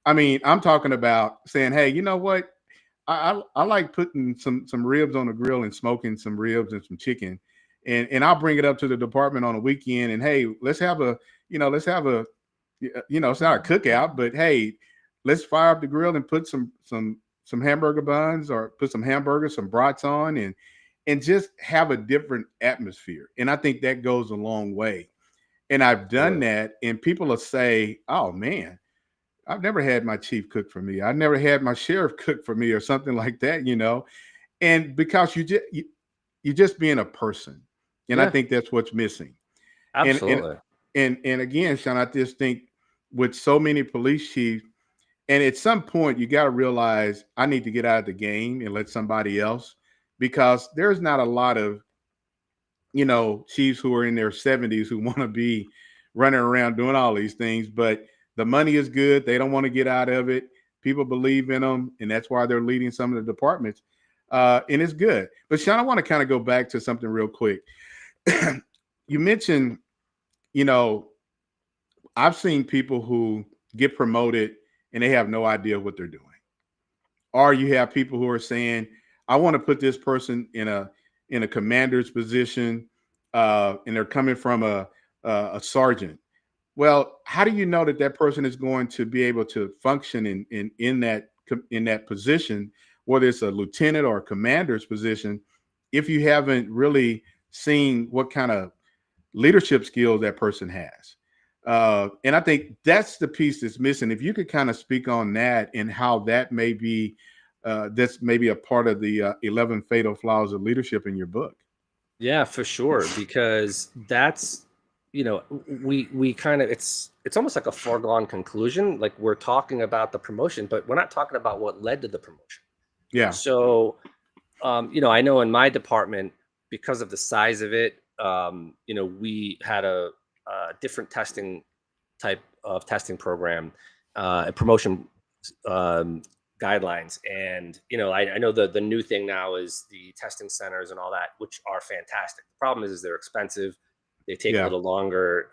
I mean, I'm talking about saying, hey, you know what? I like putting some ribs on the grill and smoking some ribs and some chicken, and I'll bring it up to the department on a weekend, and hey, let's have a it's not a cookout, but hey, let's fire up the grill and put some hamburger buns, or put some hamburgers, some brats on, and just have a different atmosphere. And I think that goes a long way. And I've done that, and people will say, "Oh man, I've never had my chief cook for me. I never had my sheriff cook for me," or something like that, And because you're just being a person, and I Yeah, think that's what's missing. And and absolutely. and again, Sean, I just think with so many police chiefs, and at some point you got to realize I need to get out of the game and let somebody else, because there's not a lot of chiefs who are in their 70s who want to be running around doing all these things, but the money is good. They don't want to get out of it. People believe in them, and that's why they're leading some of the departments. And it's good. But Sean, I want to kind of go back to something real quick. you mentioned, you know, I've seen people who get promoted and they have no idea what they're doing. Or you have people who are saying, I want to put this person in a commander's position, and they're coming from a sergeant. Well, how do you know that that person is going to be able to function in that position, whether it's a lieutenant or a commander's position, if you haven't really seen what kind of leadership skills that person has? And I think that's the piece that's missing. If you could kind of speak on that and how that may be, that's maybe a part of the 11 fatal flaws of leadership in your book. Yeah, for sure. Because that's, we kind of, it's almost like a foregone conclusion. Like we're talking about the promotion, but we're not talking about what led to the promotion. Yeah. So, I know in my department, because of the size of it, we had a different type of testing program, a promotion guidelines. And, I know the new thing now is the testing centers and all that, which are fantastic. The problem is they're expensive. They take a Yeah. little longer.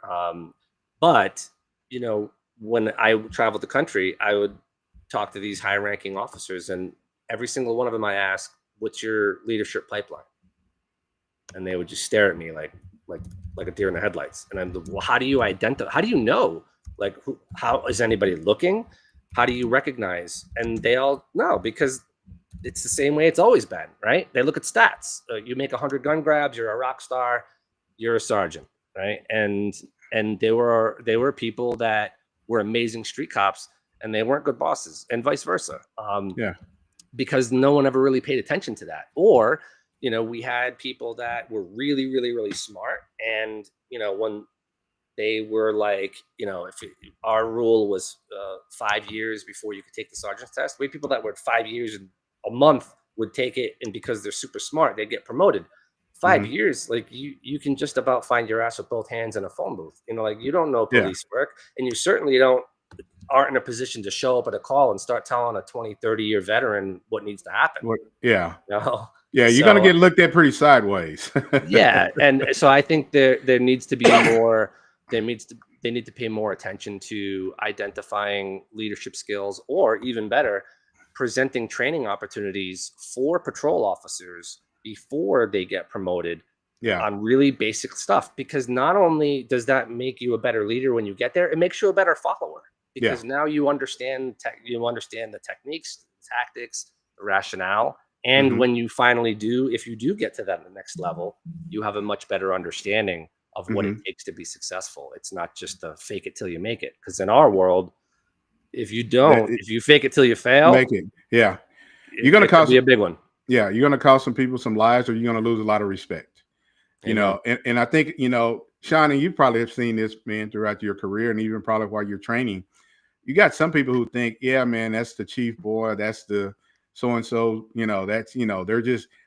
But, when I traveled the country, I would talk to these high ranking officers, and every single one of them I asked, what's your leadership pipeline? And they would just stare at me like a deer in the headlights. And I'm well, how do you identify? How do you know? Like, how is anybody looking? How do you recognize? And they all know, because it's the same way it's always been, right? They look at stats. You make 100 gun grabs, you're a rock star, you're a sergeant, right? And they were people that were amazing street cops, and they weren't good bosses, and vice versa. Yeah. Because no one ever really paid attention to that. Or, we had people that were really, really, really smart. And, when they were like, our rule was 5 years before you could take the sergeant's test. We had people that were 5 years and a month would take it. And because they're super smart, they'd get promoted. 5 years, like you can just about find your ass with both hands in a phone booth. Like you don't know police work, and you certainly aren't in a position to show up at a call and start telling a 20, 30-year veteran what needs to happen. Yeah. Yeah, You're going to get looked at pretty sideways. Yeah. And so I think there needs to be more, they need to pay more attention to identifying leadership skills, or even better, presenting training opportunities for patrol officers before they get promoted on really basic stuff. Because not only does that make you a better leader when you get there, it makes you a better follower. Because now you understand the techniques, the tactics, the rationale. And when you finally if you do get to that next level, you have a much better understanding of what it takes to be successful. It's not just a fake it till you make it. Because in our world, if you fake it till you fail, make it. Yeah. You're going to be a big one. Yeah. You're going to cost some people some lives, or you're going to lose a lot of respect. Amen. And I think, Sean, and you probably have seen this, man, throughout your career, and even probably while you're training. You got some people who think, yeah, man, that's the chief boy, that's the so-and-so,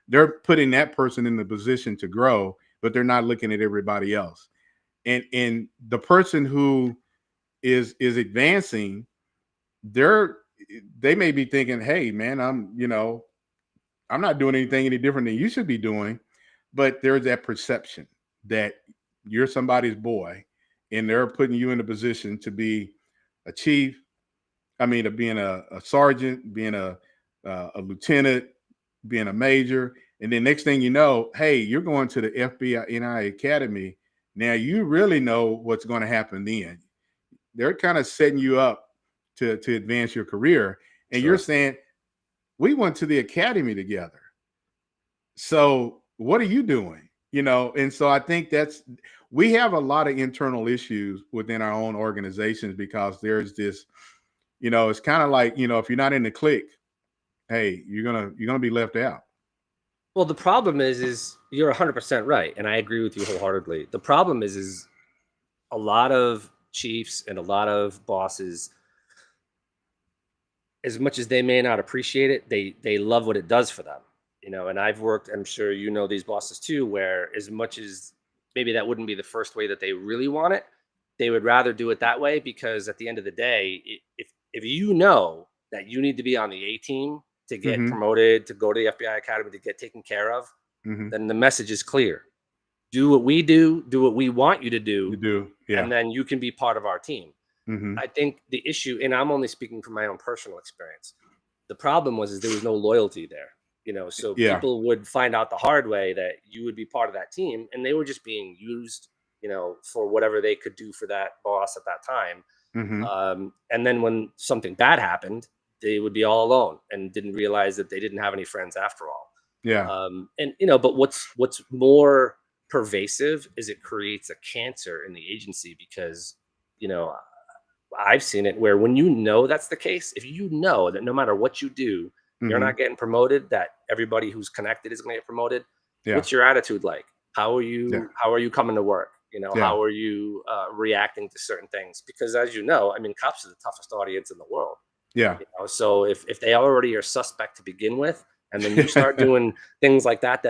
they're putting that person in the position to grow, but they're not looking at everybody else. And the person who is advancing, they may be thinking, hey, man, I'm not doing anything any different than you should be doing. But there's that perception that you're somebody's boy, and they're putting you in a position to be a chief, of being a sergeant, being a lieutenant, being a major. And then next thing you know, hey, you're going to the FBI NI Academy. Now you really know what's going to happen then. They're kind of setting you up to advance your career. And you're saying, we went to the academy together. So what are you doing? And so I think we have a lot of internal issues within our own organizations, because there's this, it's kind of like, if you're not in the clique, hey, you're gonna be left out. Well, the problem is you're 100% right, and I agree with you wholeheartedly. The problem is a lot of chiefs and a lot of bosses, as much as they may not appreciate it, they love what it does for them. And I've worked, I'm sure these bosses too, where as much as maybe that wouldn't be the first way that they really want it, they would rather do it that way, because at the end of the day, if you know that you need to be on the A team to get promoted, to go to the FBI Academy, to get taken care of, then the message is clear. do what we do what we want you to do, You do. Yeah. and then you can be part of our team. Mm-hmm. I think the issue, and I'm only speaking from my own personal experience, the problem is there was no loyalty there. So Yeah. people would find out the hard way that you would be part of that team, and they were just being used, for whatever they could do for that boss at that time. Mm-hmm. And then when something bad happened, they would be all alone and didn't realize that they didn't have any friends after all. Yeah. And but what's more pervasive is it creates a cancer in the agency, because you know I've seen it where when that's the case, if you know that no matter what you do, you're Mm-hmm. not getting promoted, that everybody who's connected is going to get promoted. Yeah. What's your attitude like? How are Yeah. you coming to work? Yeah. How are you reacting to certain things? Because as you know, I mean, cops are the toughest audience in the world. Yeah. So if they already are suspect to begin with, and then you start doing things like that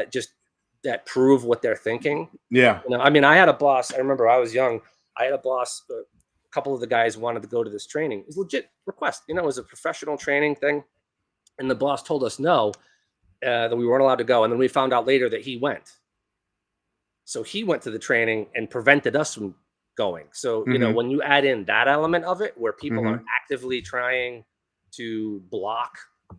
prove what they're thinking. Yeah. I mean, I had a boss. I remember I was young. I had a boss. A couple of the guys wanted to go to this training. It was a legit request. It was a professional training thing, and the boss told us no, that we weren't allowed to go. And then we found out later that he went. So he went to the training and prevented us from going. So, Mm-hmm. when you add in that element of it, where people Mm-hmm. are actively trying to block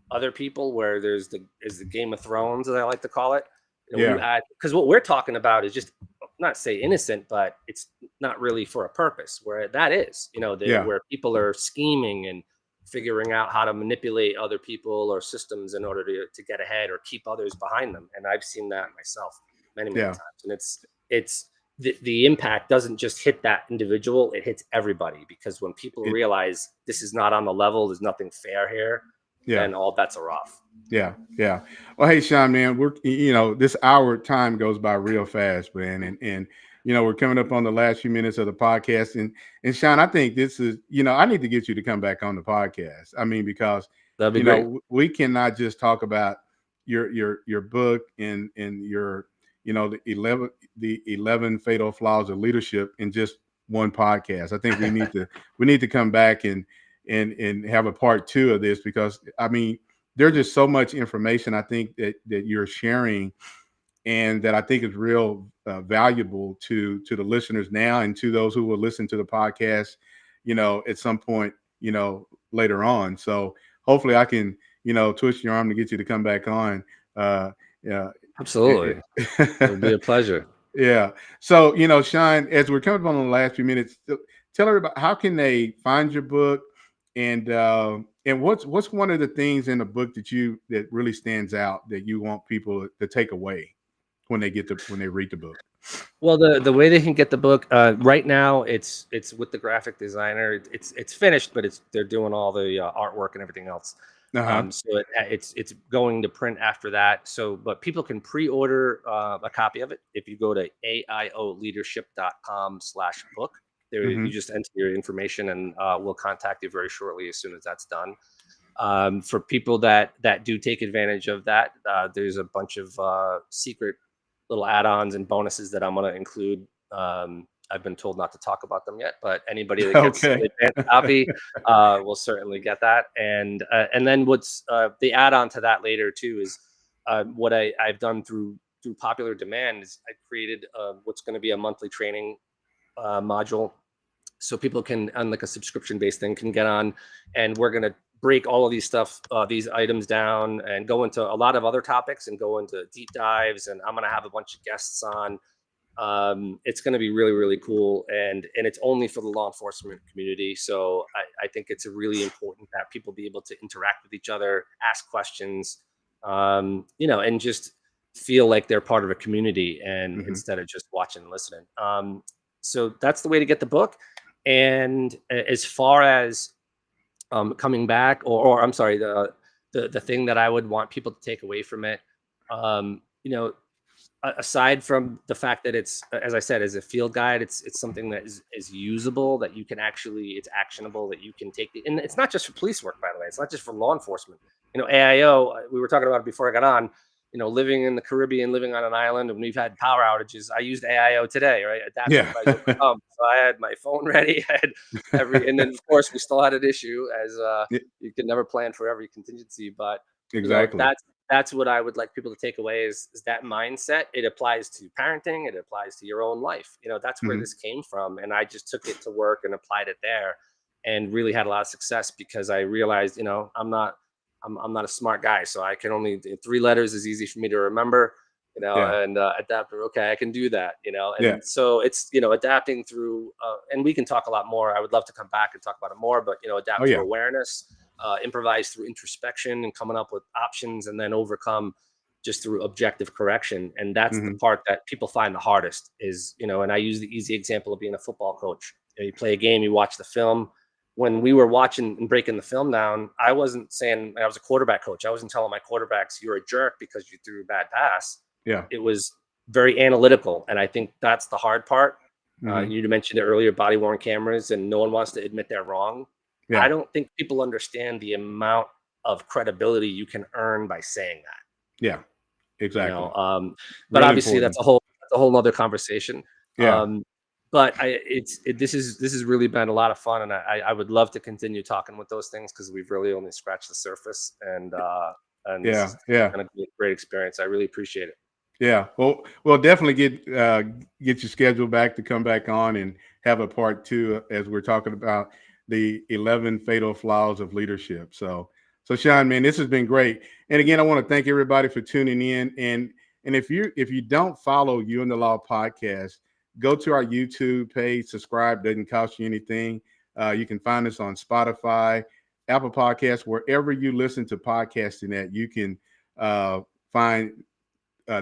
other people, where there's the Game of Thrones, as I like to call it. Yeah. Because what we're talking about is just not say innocent, but it's not really for a purpose, where that is, Yeah. where people are scheming and figuring out how to manipulate other people or systems in order to get ahead or keep others behind them. And I've seen that myself many Yeah. times. And it's the impact doesn't just hit that individual, it hits everybody, because when people realize this is not on the level, there's nothing fair here, Yeah. then all bets are off. Yeah. Yeah. Well, hey, Sean, man, we're, this hour time goes by real fast, man. And we're coming up on the last few minutes of the podcast. And Sean, I think this is, I need to get you to come back on the podcast. I mean, because, That'd be great. We cannot just talk about your book and your, the 11 fatal flaws of leadership in just one podcast. I think we need to come back and have a part 2 of this, because I mean, there's just so much information I think that you're sharing, and that I think is real valuable to the listeners now, and to those who will listen to the podcast, at some point, later on. So hopefully I can, twist your arm to get you to come back on. Yeah, absolutely. It would be a pleasure. Yeah. So, Sean, as we're coming up on the last few minutes, tell everybody, how can they find your book, and what's one of the things in the book that really stands out that you want people to take away when they read the book? Well, the way they can get the book right now, it's with the graphic designer. It's finished, but they're doing all the artwork and everything else. Uh-huh. So it's going to print after that. So, but people can pre-order a copy of it if you go to aioleadership.com/book. There, Mm-hmm. you just enter your information, and we'll contact you very shortly as soon as that's done. For people that do take advantage of that, there's a bunch of secret little add-ons and bonuses that I'm going to include. I've been told not to talk about them yet, but anybody that gets Okay. an advanced copy will certainly get that. And then what's the add-on to that later too is what I've done through popular demand is I created what's going to be a monthly training module, so people can, on like a subscription-based thing, can get on, and we're going to break all of these items down and go into a lot of other topics and go into deep dives. And I'm going to have a bunch of guests on. It's going to be really, really cool. And it's only for the law enforcement community. So I think it's really important that people be able to interact with each other, ask questions, and just feel like they're part of a community, and Mm-hmm. instead of just watching and listening. So that's the way to get the book. And as far as coming back, or I'm sorry, the thing that I would want people to take away from it, aside from the fact that it's, as I said, as a field guide, it's something that is usable, that you can actually, it's actionable, that you can take and it's not just for police work, by the way. It's not just for law enforcement. A.I.O, we were talking about it before I got on, living in the Caribbean, living on an island, and we've had power outages. I used A.I.O today, right? Yeah. So I had my phone ready, I had and then of course we still had an issue, as you can never plan for every contingency, but exactly. that's what I would like people to take away is that mindset. It applies to parenting. It applies to your own life. That's where this came from. And I just took it to work and applied it there and really had a lot of success because I realized, I'm not a smart guy. So I can only 3 letters is easy for me to remember, and adapt. Okay, I can do that, and so it's, adapting through, and we can talk a lot more. I would love to come back and talk about it more, but, adapt through awareness, improvise through introspection and coming up with options, and then overcome just through objective correction. And that's the part that people find the hardest is, and I use the easy example of being a football coach. You play a game, you watch the film. When we were watching and breaking the film down, I wasn't saying, I was a quarterback coach. I wasn't telling my quarterbacks, you're a jerk because you threw a bad pass. Yeah. It was very analytical. And I think that's the hard part. You mentioned it earlier, body worn cameras, and no one wants to admit they're wrong. Yeah. I don't think people understand the amount of credibility you can earn by saying that. Yeah, exactly. But really obviously important. that's a whole nother conversation. Yeah. But this has really been a lot of fun, and I would love to continue talking with those things because we've really only scratched the surface, and this has been a great experience. I really appreciate it. Yeah, well, we'll definitely get your schedule back to come back on and have a part 2 as we're talking about the 11 fatal flaws of leadership. So Sean, man, this has been great. And again, I want to thank everybody for tuning in. And if you don't follow You and the Law podcast, go to our YouTube page, subscribe, doesn't cost you anything. You can find us on Spotify, Apple Podcasts, wherever you listen to podcasting at. You can find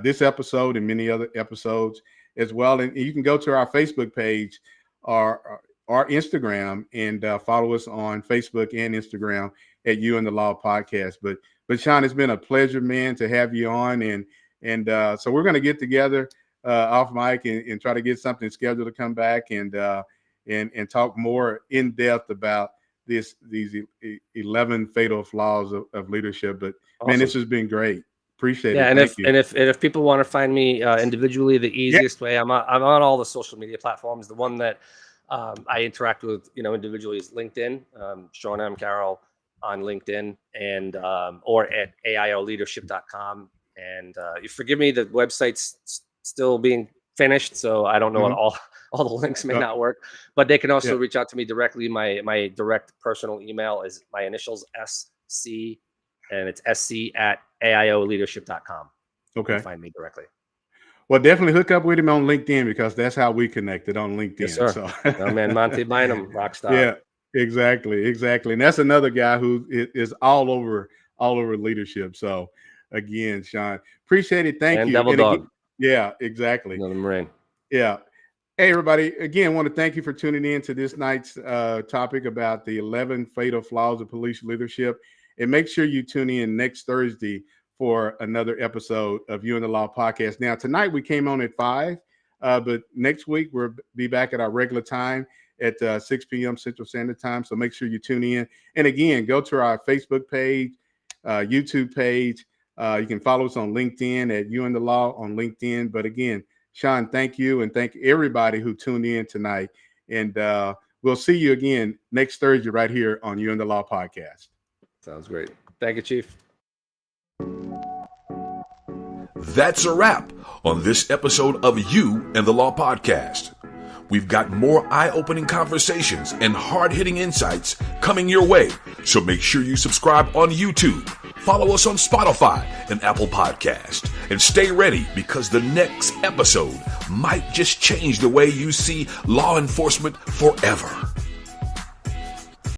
this episode and many other episodes as well. And you can go to our Facebook page or Instagram and follow us on Facebook and Instagram at You and the Law podcast. But Sean, it's been a pleasure, man, to have you on. And so we're going to get together off mic and try to get something scheduled to come back and talk more in depth about these 11 fatal flaws of leadership. But awesome. Man, this has been great. Appreciate it. And if people want to find me individually, the easiest way, I'm on all the social media platforms. The one that I interact with, individually is LinkedIn. Sean M. Carroll on LinkedIn, and or at AIOleadership.com. And you forgive me, the website's still being finished, so I don't know what all the links may not work, but they can also reach out to me directly. My direct personal email is my initials SC, and it's SC@AIOleadership.com. Okay. You can find me directly. Well, definitely hook up with him on LinkedIn because that's how we connected on LinkedIn. Yes, sir. So. Oh, man, Monty Bynum, rock star. Yeah, exactly. And that's another guy who is all over leadership. So again, Sean, appreciate it. Thank you. Devil Dog. Again, yeah, exactly. Another Marine. Yeah. Hey, everybody. Again, want to thank you for tuning in to this night's topic about the 11 fatal flaws of police leadership. And make sure you tune in next Thursday for another episode of You and the Law podcast. Now, tonight we came on at 5, but next week we'll be back at our regular time at 6 p.m. Central Standard Time. So make sure you tune in. And again, go to our Facebook page, YouTube page. You can follow us on LinkedIn at You and the Law on LinkedIn. But again, Sean, thank you. And thank everybody who tuned in tonight. And we'll see you again next Thursday right here on You and the Law podcast. Sounds great. Thank you, Chief. That's a wrap on this episode of You and the Law podcast. We've got more eye-opening conversations and hard-hitting insights coming your way, so make sure you subscribe on YouTube, follow us on Spotify and Apple Podcast, and stay ready because the next episode might just change the way you see law enforcement forever.